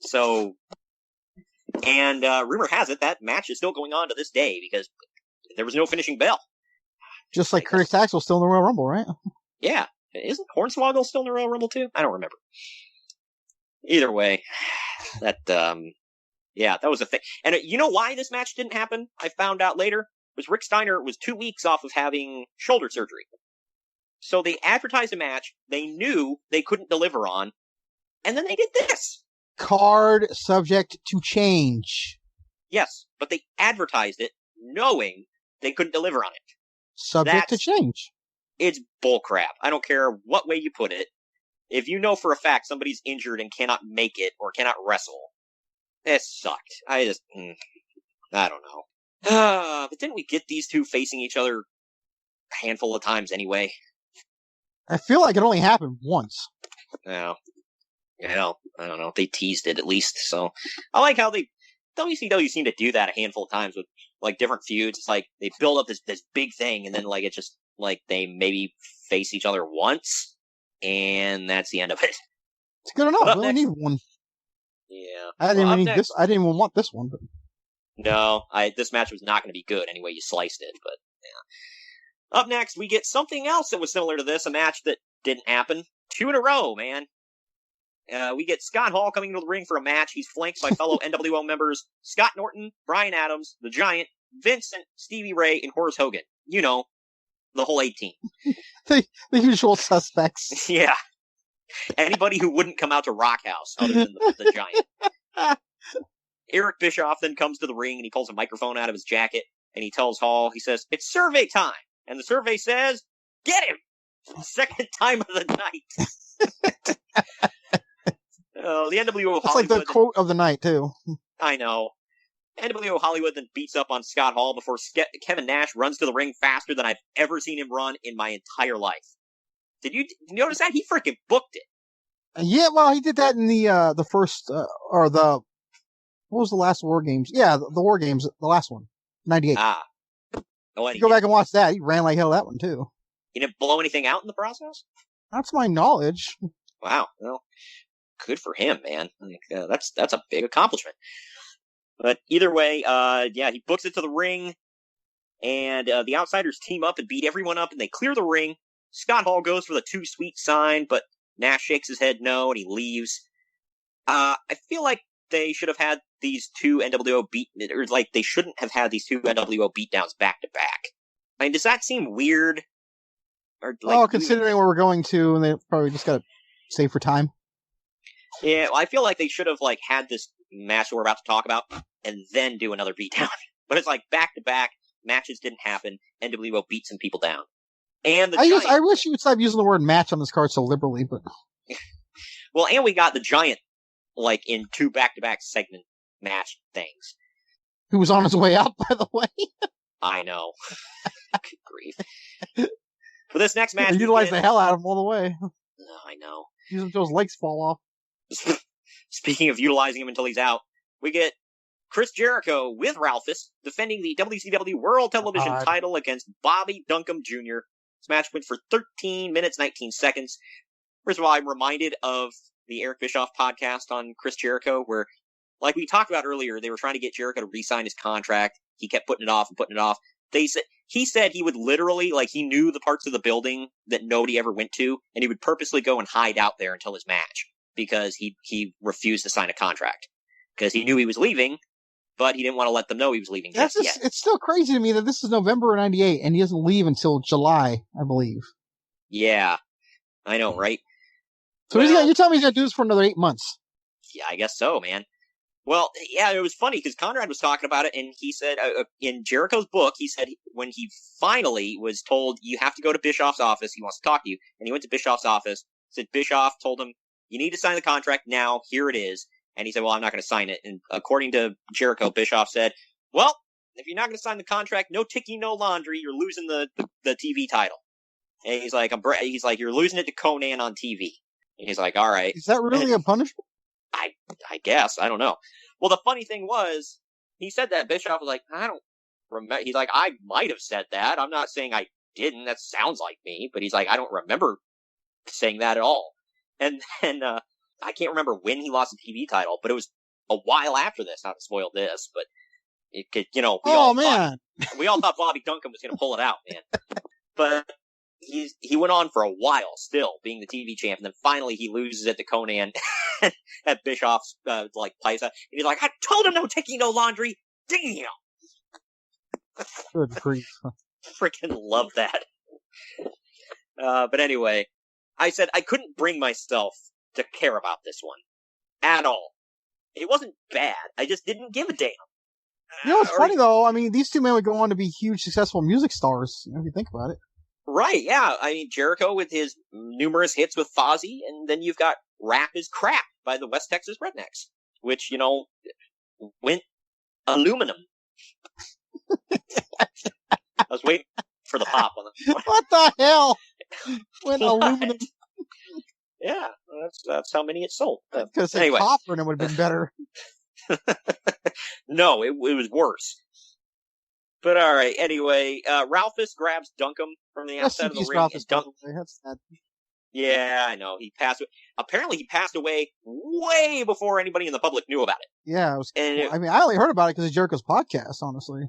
So, and rumor has it that match is still going on to this day, because there was no finishing bell. Just like Curtis Axel still in the Royal Rumble, right? Yeah. Isn't Hornswoggle still in the Royal Rumble too? I don't remember. Either way, that was a thing. And you know why this match didn't happen? I found out later. Was Rick Steiner was 2 weeks off of having shoulder surgery. So they advertised a match they knew they couldn't deliver on, and then they did this. Card subject to change. Yes, but they advertised it knowing they couldn't deliver on it. Subject to change. It's bullcrap. I don't care what way you put it. If you know for a fact somebody's injured and cannot make it or cannot wrestle, it sucked. I don't know. But didn't we get these two facing each other a handful of times anyway? I feel like it only happened once. No. Well, I don't know. They teased it at least, so. I like how WCW seem to do that a handful of times with, like, different feuds. It's like, they build up this big thing, and then, like, it's just, like, they maybe face each other once, and that's the end of it. It's good enough. We only need one. Yeah. I didn't even this. I didn't even want this one. But... No, this match was not going to be good anyway you sliced it, but, yeah. Up next, we get something else that was similar to this, a match that didn't happen. 2 in a row, man. We get Scott Hall coming into the ring for a match. He's flanked by fellow NWO members Scott Norton, Brian Adams, The Giant, Vincent, Stevie Ray, and Horace Hogan. You know, the whole 18. the usual suspects. Yeah. Anybody who wouldn't come out to Rock House other than the Giant. Eric Bischoff then comes to the ring and he pulls a microphone out of his jacket and he tells Hall, he says, "It's survey time." And the survey says, "Get him!" Second time of the night. The NWO That's Hollywood. like the quote of the night, too. I know. NWO Hollywood then beats up on Scott Hall before Kevin Nash runs to the ring faster than I've ever seen him run in my entire life. Did you notice that? He freaking booked it. Yeah, well, he did that in the first, what was the last War Games? Yeah, the War Games, the last one, 98. Oh, go back and watch that. He ran like hell that one, too. He didn't blow anything out in the process? That's my knowledge. Wow. Well, good for him, man. Like, that's a big accomplishment. But either way, he books it to the ring, and the Outsiders team up and beat everyone up, and they clear the ring. Scott Hall goes for the too sweet sign, but Nash shakes his head no, and he leaves. I feel like they should have had these two NWO they shouldn't have had these two NWO beatdowns back to back. I mean, does that seem weird? Or, considering where we're going to, and they probably just got to save for time. Yeah, well, I feel like they should have had this match we're about to talk about, and then do another beatdown. But it's like back to back matches didn't happen. NWO beat some people down, and I wish you would stop using the word match on this card so liberally. But well, and we got the Giant in 2 back-to-back segment match things. Who was on his way out, by the way. I know. Good grief. For this next match, utilize the hell out of him all the way. I know. Use him until his legs fall off. Speaking of utilizing him until he's out, we get Chris Jericho with Ralphus defending the WCW World Television title against Bobby Duncombe Jr. This match went for 13 minutes, 19 seconds. First of all, I'm reminded of the Eric Bischoff podcast on Chris Jericho, where, like we talked about earlier, they were trying to get Jericho to re-sign his contract. He kept putting it off and putting it off. He said he would literally, he knew the parts of the building that nobody ever went to, and he would purposely go and hide out there until his match, because he refused to sign a contract. Because he knew he was leaving, but he didn't want to let them know he was leaving just yet. It's still crazy to me that this is November of 98, and he doesn't leave until July, I believe. Yeah, I know, right? So you're telling me he's going to do this for another 8 months? Yeah, I guess so, man. Well, yeah, it was funny because Conrad was talking about it, and he said in Jericho's book, he said when he finally was told, you have to go to Bischoff's office, he wants to talk to you, and he went to Bischoff's office, said Bischoff told him, you need to sign the contract now, here it is, and he said, well, I'm not going to sign it, and according to Jericho, Bischoff said, well, if you're not going to sign the contract, no ticky, no laundry, you're losing the TV title. And he's like, you're losing it to Conan on TV. And he's like, all right. Is that really a punishment? I guess. I don't know. Well, the funny thing was, he said that. Bischoff was like, I don't remember. He's like, I might have said that. I'm not saying I didn't. That sounds like me. But he's like, I don't remember saying that at all. And then, I can't remember when he lost the TV title, but it was a while after this. Not to spoil this, but it could, we all thought Bobby Duncan was going to pull it out, man. But he went on for a while still being the TV champ, and then finally he loses it to Conan at Bischoff's place. And he's like, I told him no ticky, no laundry. Damn. Good grief. Freaking love that. But anyway, I said I couldn't bring myself to care about this one at all. It wasn't bad. I just didn't give a damn. You know what's funny though? I mean, these two men would go on to be huge, successful music stars. If you think about it. Right? Yeah. I mean, Jericho with his numerous hits with Fozzy, and then you've got "Rap Is Crap" by the West Texas Rednecks, which went aluminum. I was waiting for the pop on the. What the hell? Went aluminum. Yeah, that's how many it sold. Because anyway, copper and it would have been better. No, it was worse. But all right. Anyway, Ralphus grabs Duncan from the outside of the ring. That's sad. Yeah, I know. He passed. Apparently, he passed away way before anybody in the public knew about it. Yeah, I only heard about it because of Jericho's podcast, honestly.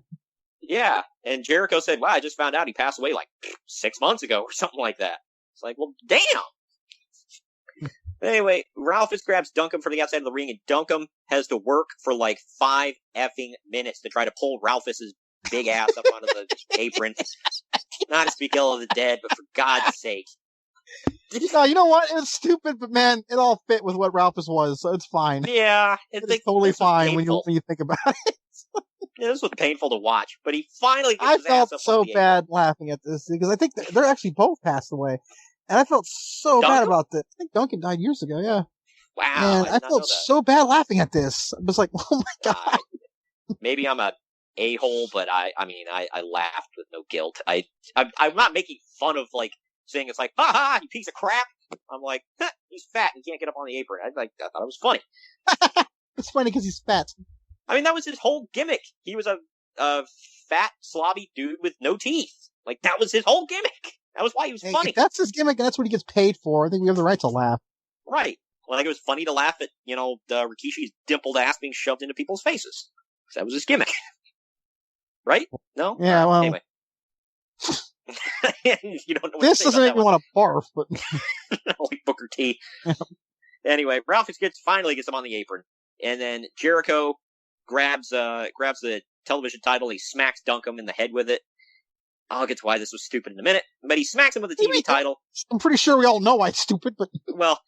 Yeah, and Jericho said, "Wow, I just found out he passed away like 6 months ago or something like that." It's like, well, damn. Anyway, Ralphus grabs Duncan from the outside of the ring, and Duncan has to work for like 5 effing minutes to try to pull Ralphus's big ass up onto the apron. Not to speak ill of the dead, but for God's sake. No, you know what? It was stupid, but man, it all fit with what Ralphus was, so it's fine. Yeah. It's totally fine when you think about it. Yeah, this was painful to watch, but he finally gets his ass up. I felt so bad laughing at this, because I think they're actually both passed away. And I felt so bad about this. I think Duncan died years ago, yeah. Wow. And I felt so bad laughing at this. I was like, oh my God. Maybe I'm a a-hole, but I laughed with no guilt. I'm not making fun of, saying it's like, ha ha, you piece of crap. I'm like, he's fat and he can't get up on the apron. I thought it was funny. It's funny because he's fat. I mean, that was his whole gimmick. He was a fat, slobby dude with no teeth. That was his whole gimmick. That was why he was funny. If that's his gimmick, and that's what he gets paid for. I think we have the right to laugh. Right. It was funny to laugh at, Rikishi's dimpled ass being shoved into people's faces. That was his gimmick. Right? No? Yeah, well. Anyway. You don't know this doesn't make me want to barf, but. Like Booker T. Anyway, Ralphus finally gets him on the apron. And then Jericho grabs the television title. He smacks Duncan in the head with it. I'll get to why this was stupid in a minute, but he smacks him with the TV title. I'm pretty sure we all know why it's stupid, but... Well,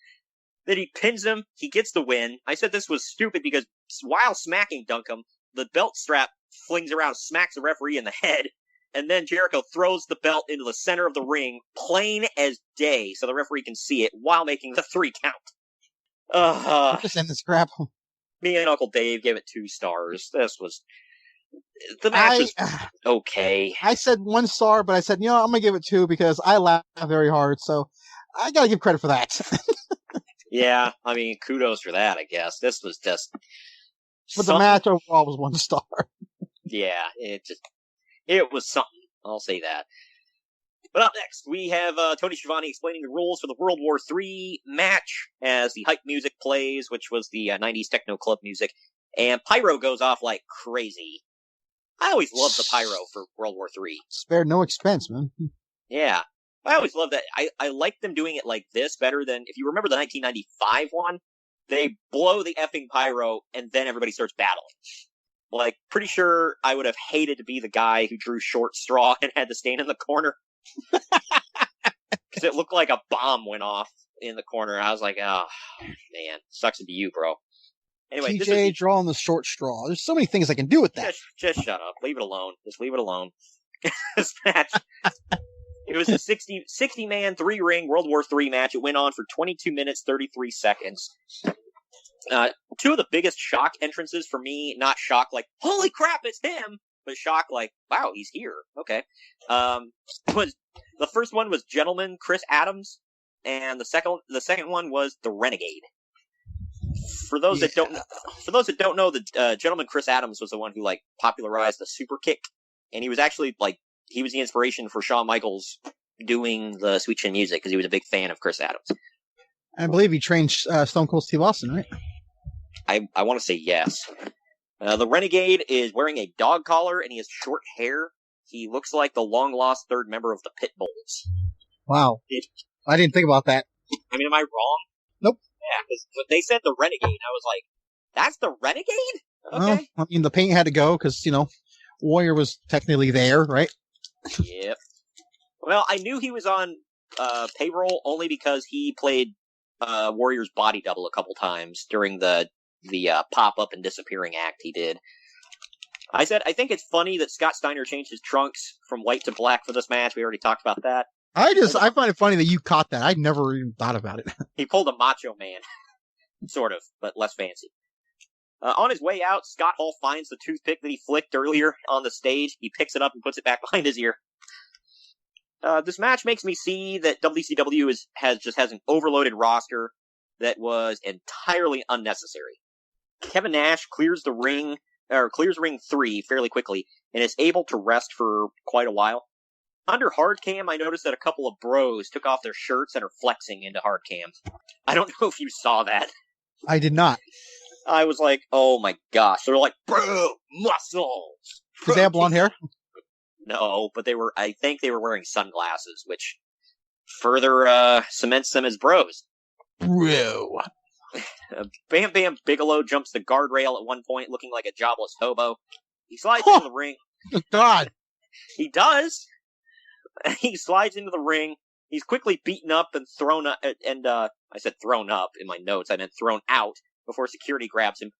then he pins him, he gets the win. I said this was stupid because while smacking Duncan, the belt strap flings around, smacks the referee in the head, and then Jericho throws the belt into the center of the ring, plain as day, so the referee can see it, while making the 3 count. Just end this crap. Me and Uncle Dave gave it 2 stars. The match was okay. I said 1 star, but I said, I'm going to give it 2 because I laughed very hard, so I got to give credit for that. Yeah, I mean, kudos for that, I guess. This was just... But the match overall was 1 star. Yeah, it was something. I'll say that. But up next, we have Tony Schiavone explaining the rules for the World War III match as the hype music plays, which was the 90s techno club music, and pyro goes off like crazy. I always loved the pyro for World War III. Spared no expense, man. Yeah. I always loved that. I like them doing it like this better than, if you remember the 1995 one, they blow the effing pyro and then everybody starts battling. Pretty sure I would have hated to be the guy who drew short straw and had to stand in the corner. Because it looked like a bomb went off in the corner. I was like, oh, man, sucks to be you, bro. Anyway, TJ drawing the short straw. There's so many things I can do with that. Just shut up. Leave it alone. Just leave it alone. This match. It was a 60-man 3-ring World War III match. It went on for 22 minutes, 33 seconds. 2 of the biggest shock entrances for me, not shock like, holy crap, it's him, but shocked, like, wow, he's here. Okay. The first one was Gentleman Chris Adams, and the second one was the Renegade. For those that don't know, the Gentleman Chris Adams was the one who like popularized the super kick, and he was actually he was the inspiration for Shawn Michaels doing the Sweet Chin Music because he was a big fan of Chris Adams. I believe he trained Stone Cold Steve Austin, right? I want to say yes. The Renegade is wearing a dog collar and he has short hair. He looks like the long-lost third member of the Pitbulls. Wow. I didn't think about that. I mean, am I wrong? Nope. Yeah, because when they said the Renegade, I was like, that's the Renegade? Okay. Well, I mean, the paint had to go because, Warrior was technically there, right? Yep. Well, I knew he was on payroll only because he played Warrior's body double a couple times during the pop-up and disappearing act he did. I said, I think it's funny that Scott Steiner changed his trunks from white to black for this match. We already talked about that. I find it funny that you caught that. I'd never even thought about it. He pulled a Macho Man. Sort of, but less fancy. On his way out, Scott Hall finds the toothpick that he flicked earlier on the stage. He picks it up and puts it back behind his ear. This match makes me see that WCW has an overloaded roster that was entirely unnecessary. Kevin Nash clears ring 3 fairly quickly and is able to rest for quite a while. Under hard cam, I noticed that a couple of bros took off their shirts and are flexing into hard cam. I don't know if you saw that. I did not. I was like, oh my gosh. They're like, bro, muscles. Did they have blonde hair? No, but I think they were wearing sunglasses, which further cements them as bros. Bro. Bam Bam Bigelow jumps the guardrail at one point, looking like a jobless hobo. He slides into the ring. God. He does. He slides into the ring. He's quickly beaten up and thrown up, I said thrown up in my notes. I meant thrown out before security grabs him.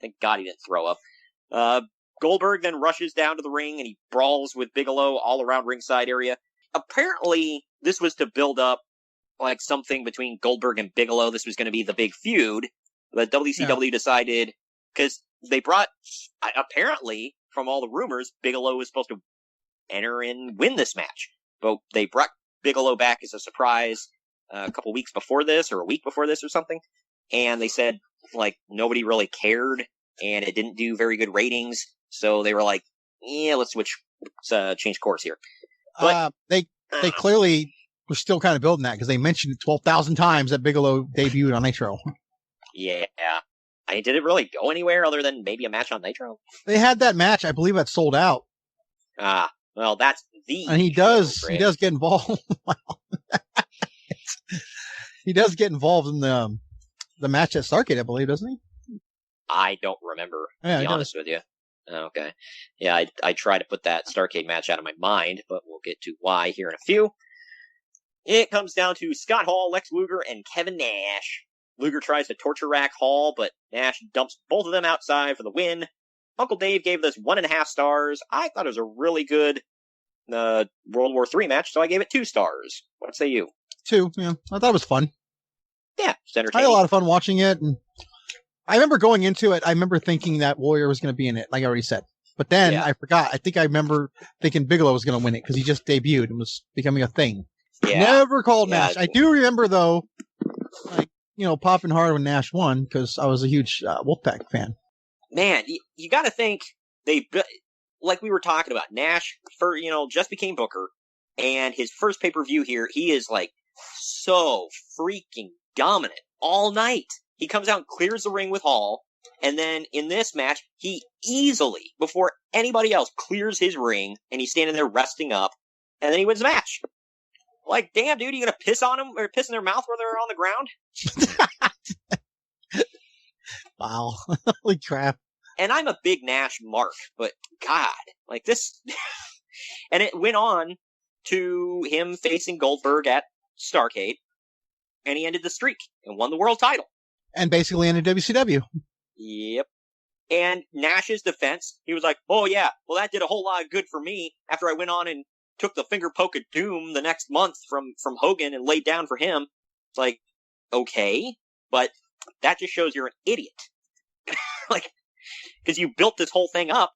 Thank God he didn't throw up. Goldberg then rushes down to the ring and he brawls with Bigelow all around ringside area. Apparently, this was to build up like something between Goldberg and Bigelow. This was going to be the big feud. But WCW decided, because they brought, apparently, from all the rumors, Bigelow was supposed to enter and win this match. But they brought Bigelow back as a surprise a couple weeks before this, or a week before this or something. And they said, nobody really cared, and it didn't do very good ratings. So they were like, yeah, let's change course here. But they clearly were still kind of building that because they mentioned it 12,000 times that Bigelow debuted on Nitro. Yeah. Did it really go anywhere other than maybe a match on Nitro? They had that match. I believe that sold out. Well, that's the... And he does get involved. He does get involved in the match at Starrcade, I believe, doesn't he? I don't remember, to be honest with you. Okay. Yeah, I try to put that Starrcade match out of my mind, but we'll get to why here in a few. It comes down to Scott Hall, Lex Luger, and Kevin Nash. Luger tries to torture rack Hall, but Nash dumps both of them outside for the win. Uncle Dave gave this 1.5 stars. I thought it was a really good World War III match, so I gave it 2 stars. What say you? 2, yeah. I thought it was fun. Yeah, it's entertaining. I had a lot of fun watching it, and I remember going into it, I remember thinking that Warrior was going to be in it, like I already said. But then I forgot. I think I remember thinking Bigelow was going to win it because he just debuted and was becoming a thing. Yeah. Never called Nash. I do remember, though, popping hard when Nash won because I was a huge Wolfpack fan. Man, you got to think like we were talking about, Nash just became Booker, and his first pay-per-view here, he is so freaking dominant all night. He comes out and clears the ring with Hall, and then in this match, he easily, before anybody else, clears his ring, and he's standing there resting up, and then he wins the match. Damn, dude, you gonna piss on them or piss in their mouth where they're on the ground? Wow. Holy crap. And I'm a big Nash mark, but God, this. And it went on to him facing Goldberg at Starrcade, and he ended the streak and won the world title. And basically ended WCW. Yep. And Nash's defense, he was like, oh yeah, well that did a whole lot of good for me after I went on and took the finger poke of doom the next month from Hogan and laid down for him. It's okay, but that just shows you're an idiot. Because you built this whole thing up,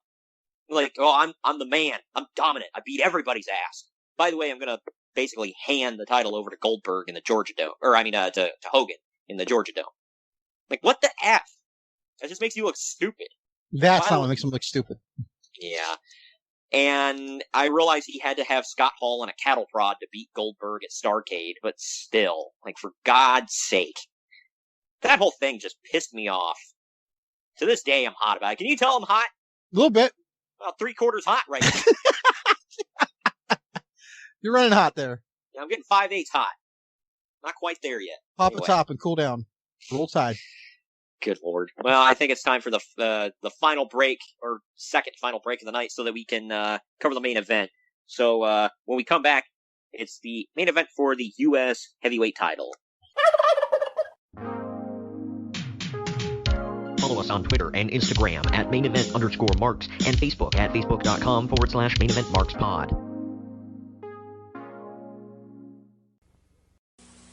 Like, oh, I'm the man. I'm dominant. I beat everybody's ass. By the way, I'm gonna basically hand the title over to Goldberg in the Georgia Dome, or I mean, to Hogan in the Georgia Dome. Like, what the F? That just makes you look stupid. That's not what makes him look stupid. Yeah. And I realized he had to have Scott Hall on a cattle prod to beat Goldberg at Starrcade, but still, like, for God's sake. That whole thing just pissed me off. To this day, I'm hot about it. Can you tell I'm hot? A little bit. About 3/4 hot right now. You're running hot there. Yeah, I'm getting 5/8 hot. Not quite there yet. Pop the top and cool down. Roll Tide. Good Lord. Well, I think it's time for the final break, or second final break of the night, so that we can cover the main event. So when we come back, it's the main event for the U.S. heavyweight title. Follow us on Twitter and Instagram at @mainevent_marks and Facebook at facebook.com/maineventmarkspod.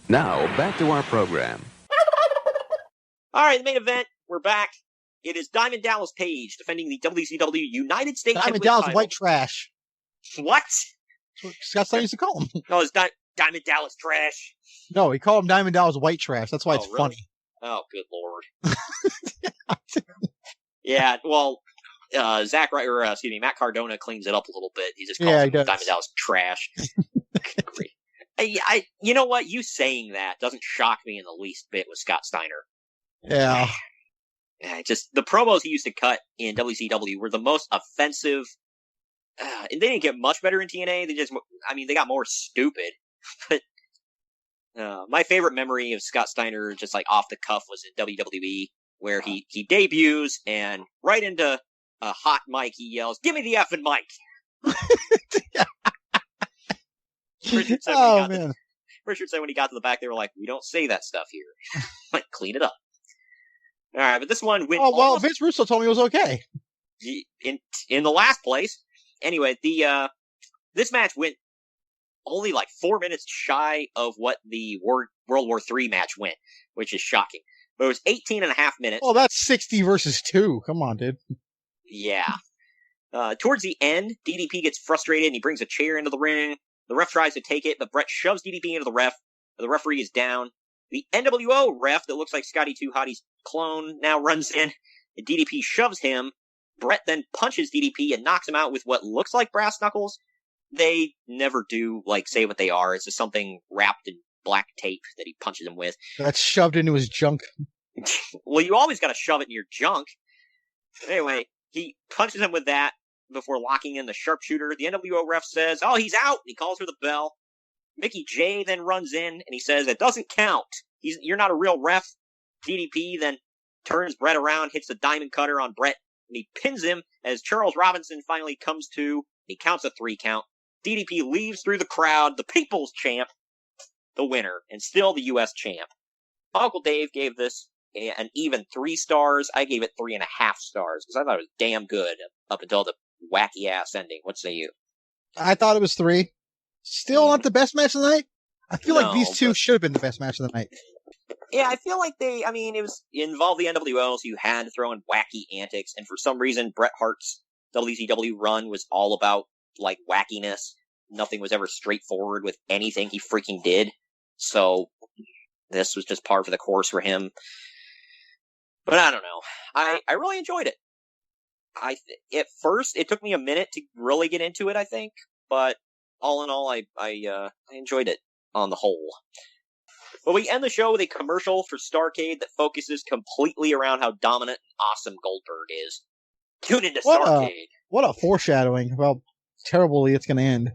Now, back to our program. All right, the main event. We're back. It is Diamond Dallas Page defending the WCW United States Diamond Heavyweight Dallas title. white trash. What? That's what Scott Steiner used to call him. No, it's Diamond Dallas trash. No, he called him Diamond Dallas white trash. That's why it's really? funny. Oh, good Lord. Yeah, well, Matt Cardona cleans it up a little bit. He just calls him Diamond Dallas trash. Great. You know what? You saying that doesn't shock me in the least bit with Scott Steiner. Yeah. Just the promos he used to cut in WCW were the most offensive. And they didn't get much better in TNA. They got more stupid. But my favorite memory of Scott Steiner, just like off the cuff, was in WWE, where he debuts and right into a hot mic he yells, "Give me the effing mic!" Richard said when he got to the back, they were like, "We don't say that stuff here." Like, clean it up. All right, but this one went. Oh well, Vince Russo told me it was okay. In the last place. Anyway, this match went only like 4 minutes shy of what the World War III match went, which is shocking. But it was 18.5 minutes. Oh, that's 60 versus 2. Come on, dude. Yeah. Towards the end, DDP gets frustrated and he brings a chair into the ring. The ref tries to take it, but Bret shoves DDP into the ref. The referee is down. The nWo ref that looks like Scotty 2 Hottie's clone now runs in, and DDP shoves him. Bret then punches DDP and knocks him out with what looks like brass knuckles. They never do, say what they are. It's just something wrapped in black tape that he punches him with. That's shoved into his junk. Well, you always gotta shove it in your junk. Anyway, he punches him with that before locking in the sharpshooter. The nWo ref says, "Oh, he's out!" And he calls for the bell. Mickey J then runs in, and he says, "It doesn't count. You're not a real ref." DDP then turns Bret around, hits the diamond cutter on Bret, and he pins him as Charles Robinson finally comes to. He counts a 3 count. DDP leaves through the crowd, the people's champ, the winner, and still the U.S. champ. Uncle Dave gave this an even 3 stars. I gave it 3.5 stars, because I thought it was damn good up until the wacky-ass ending. What say you? I thought it was 3. Still not the best match of the night? I feel like these two should have been the best match of the night. Yeah, I feel like it involved the nWo, so you had to throw in wacky antics, and for some reason, Bret Hart's WCW run was all about, wackiness. Nothing was ever straightforward with anything he freaking did. So, this was just par for the course for him. But I don't know. I really enjoyed it. At first, it took me a minute to really get into it, I think. But, all in all, I enjoyed it on the whole. But we end the show with a commercial for Starrcade that focuses completely around how dominant and awesome Goldberg is. Tune into Starrcade. What a foreshadowing of how terribly it's going to end.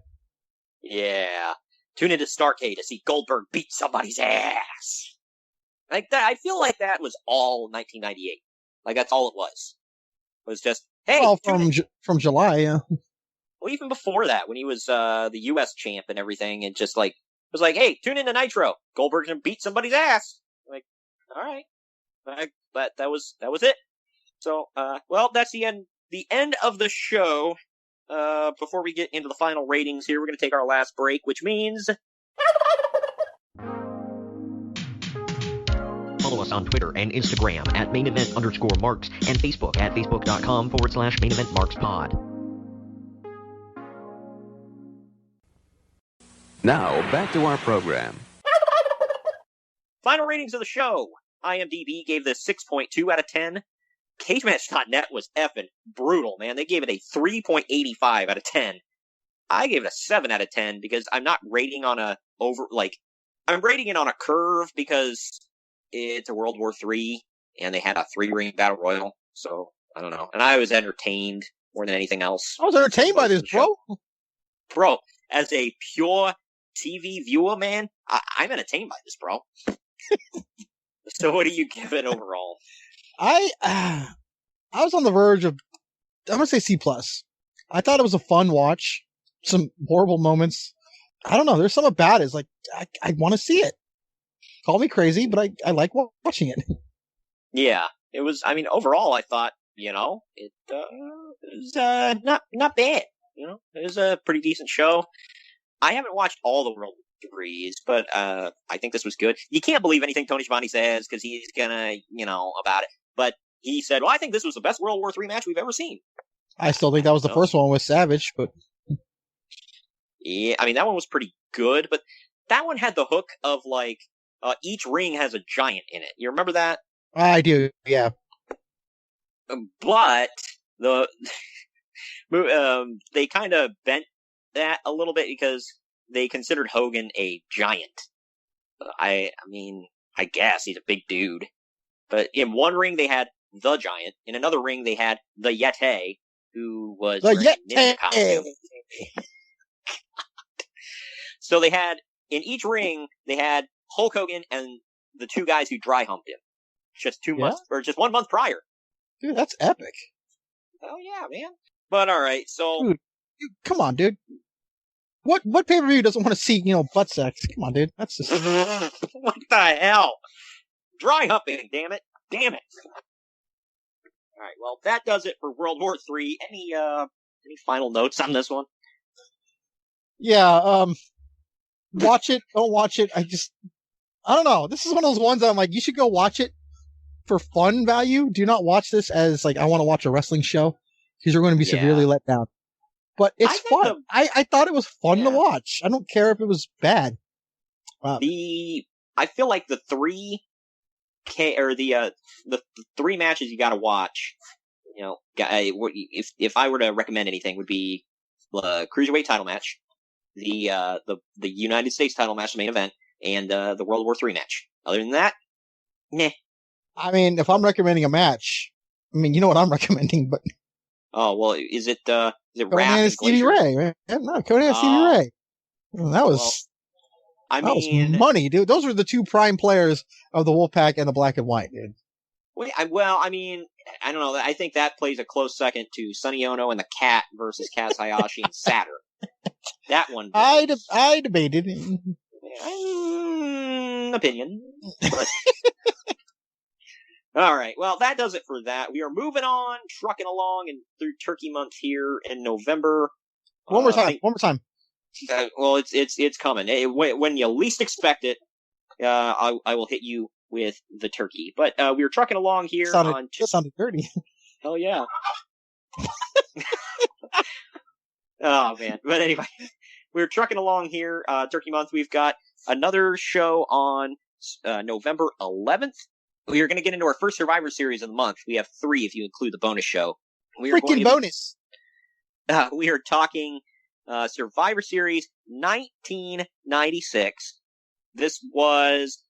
Yeah. Tune into Starrcade to see Goldberg beat somebody's ass. Like that, I feel like that was all 1998. That's all it was. It was just, hey. Well, from July, yeah. Well, even before that, when he was the U.S. champ and everything, it just it was like, hey, tune into Nitro. Goldberg's gonna beat somebody's ass. All right. But that was it. So, that's the end of the show. Before we get into the final ratings here, we're gonna take our last break, which means... Follow us on Twitter and Instagram at @mainevent_marks and Facebook at facebook.com/maineventmarkspod. Now, back to our program. Final ratings of the show. IMDb gave this 6.2 out of 10. CageMatch.net was effing brutal, man. They gave it a 3.85 out of 10. I gave it a 7 out of 10 because I'm not rating on I'm rating it on a curve because it's a World War III and they had a 3-ring battle royal. So, I don't know. And I was entertained more than anything else. I was entertained by this, bro. Bro, as a pure TV viewer, man, I'm entertained by this, bro. So what do you give it overall? I was on the verge of, I'm going to say C+. I thought it was a fun watch. Some horrible moments. I don't know. There's something about it. It's like, I want to see it. Call me crazy, but I like watching it. Yeah. It was, I mean, overall, I thought, it was not bad. It was a pretty decent show. I haven't watched all the World War IIIs, but I think this was good. You can't believe anything Tony Schiavone says because he's gonna, about it. But he said, well, I think this was the best World War III match we've ever seen. I still think that was the first one with Savage, but... Yeah, I mean, that one was pretty good, but that one had the hook of, each ring has a giant in it. You remember that? I do, yeah. But they kind of bent that a little bit because they considered Hogan a giant. I mean, I guess he's a big dude. But in one ring they had the Giant. In another ring they had the Yeti, who was wearing a ninja costume. So they had, in each ring, they had Hulk Hogan and the two guys who dry humped him. Just 2 months, or just 1 month prior. Dude, that's epic. Oh yeah, man. But alright, so... Dude, come on, dude. What pay-per-view doesn't want to see, butt sex? Come on, dude. That's just... What the hell? Dry humping, damn it. Damn it. Alright, well, that does it for World War III. Any final notes on this one? Yeah, watch it, don't watch it. I don't know. This is one of those ones that I'm like, you should go watch it for fun value. Do not watch this as, I want to watch a wrestling show, because you're going to be severely let down. But it's fun. I thought it was fun to watch. I don't care if it was bad. I feel like the three matches you got to watch. If I were to recommend anything, would be the Cruiserweight title match, the United States title match, the main event, and the World War III match. Other than that, meh. I mean, if I'm recommending a match, you know what I'm recommending, but... Oh, well, is it Conan and Stevie Ray, man. No, Conan and Stevie Ray. That was money, dude. Those were the two prime players of the Wolfpack and the Black and White, dude. I don't know. I think that plays a close second to Sonny Ono and the Cat versus Kaz Hayashi and Saturn. That one. I debated. Opinion. But... All right. Well, that does it for that. We are moving on, trucking along and through Turkey Month here in November. One more time. Well, it's coming. When you least expect it, I will hit you with the turkey. But we were trucking along here. That sounded dirty. Oh yeah. Oh man. But anyway, we're trucking along here. Turkey Month. We've got another show on November 11th. We are going to get into our first Survivor Series of the month. We have 3 if you include the bonus show. Freaking bonus! We are talking Survivor Series 1996. This was...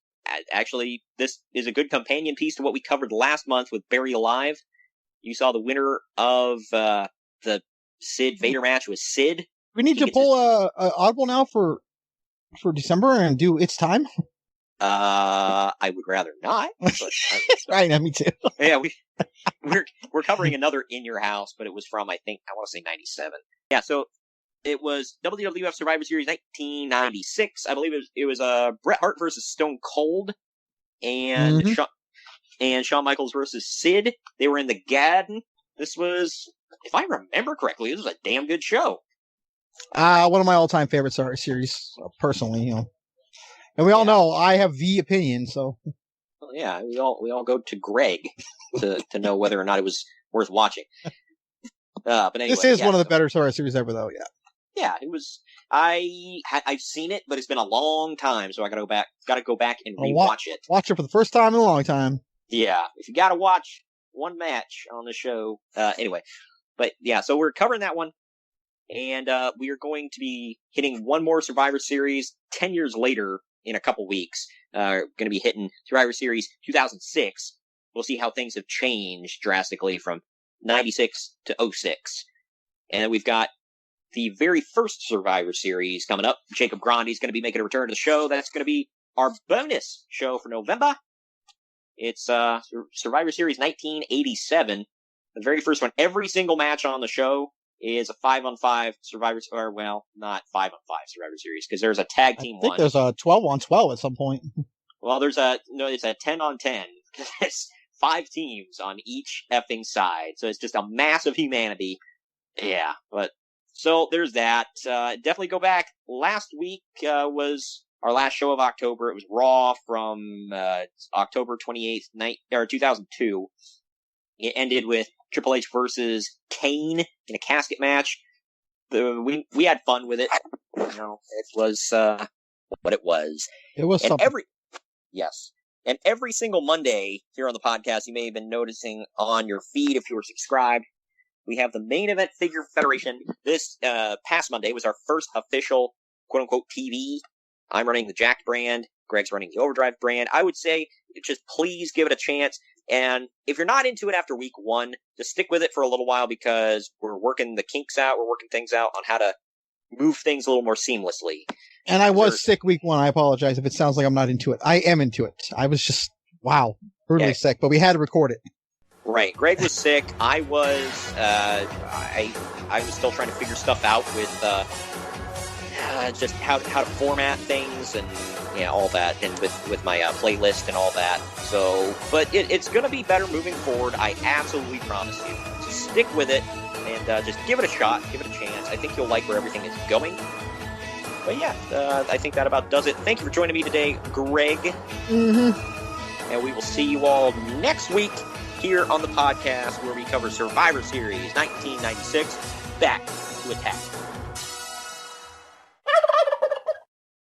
Actually, this is a good companion piece to what we covered last month with Buried Alive. You saw the winner of the Sid Vader match was Sid. We need to pull a audible now for December and do It's Time? I would rather not. But right, me too. Yeah, we're covering another In Your House, but it was from, I want to say 97. Yeah, so it was WWF Survivor Series 1996. I believe it was Bret Hart versus Stone Cold, and Shawn Michaels versus Sid. They were in the Garden. This was, if I remember correctly, this was a damn good show. One of my all-time favorite series, personally, And we all know I have the opinion, so. Well, yeah, we all go to Greg to know whether or not it was worth watching. But anyway, this is one of the better Survivor Series ever, though. Yeah. Yeah, it was. I've seen it, but it's been a long time, so I gotta go back and rewatch it. Watch it for the first time in a long time. Yeah, if you gotta watch one match on the show, anyway. But yeah, so we're covering that one, and we are going to be hitting one more Survivor Series 10 years later in a couple weeks. Going to be hitting Survivor Series 2006. We'll see how things have changed drastically from 96 to 06. And then we've got the very first Survivor Series coming up. Jacob Grandi's going to be making a return to the show. That's going to be our bonus show for November. It's Survivor Series 1987. The very first one. Every single match on the show is a 5-on-5 Survivor, or well, not 5-on-5 Survivor Series, because there's a tag team one. I think there's a 12-on-12 at some point. Well, it's a 10-on-10. It's 5 teams on each effing side, so it's just a mass of humanity. Yeah, but so there's that. Definitely go back. Last week was our last show of October. It was Raw from October 28th, 2002. It ended with Triple H versus Kane in a casket match. We had fun with it. You know, it was what it was. It was something. And every single Monday here on the podcast, you may have been noticing on your feed if you were subscribed, we have the Main Event Figure Federation. This past Monday was our first official quote-unquote TV. I'm running the Jacked brand. Greg's running the Overdrive brand. I would say just please give it a chance. And if you're not into it after week 1, just stick with it for a little while because we're working the kinks out. We're working things out on how to move things a little more seamlessly. And I was sick week 1. I apologize if it sounds like I'm not into it. I am into it. I was just, brutally sick, but we had to record it. Right. Greg was sick. I was, I was still trying to figure stuff out with, just how to format things and all that, and with my playlist and all that. So, but it's going to be better moving forward. I absolutely promise you. So stick with it and just give it a shot, give it a chance. I think you'll like where everything is going. But yeah, I think that about does it. Thank you for joining me today, Greg. Mm-hmm. And we will see you all next week here on the podcast where we cover Survivor Series 1996, Back to Attack.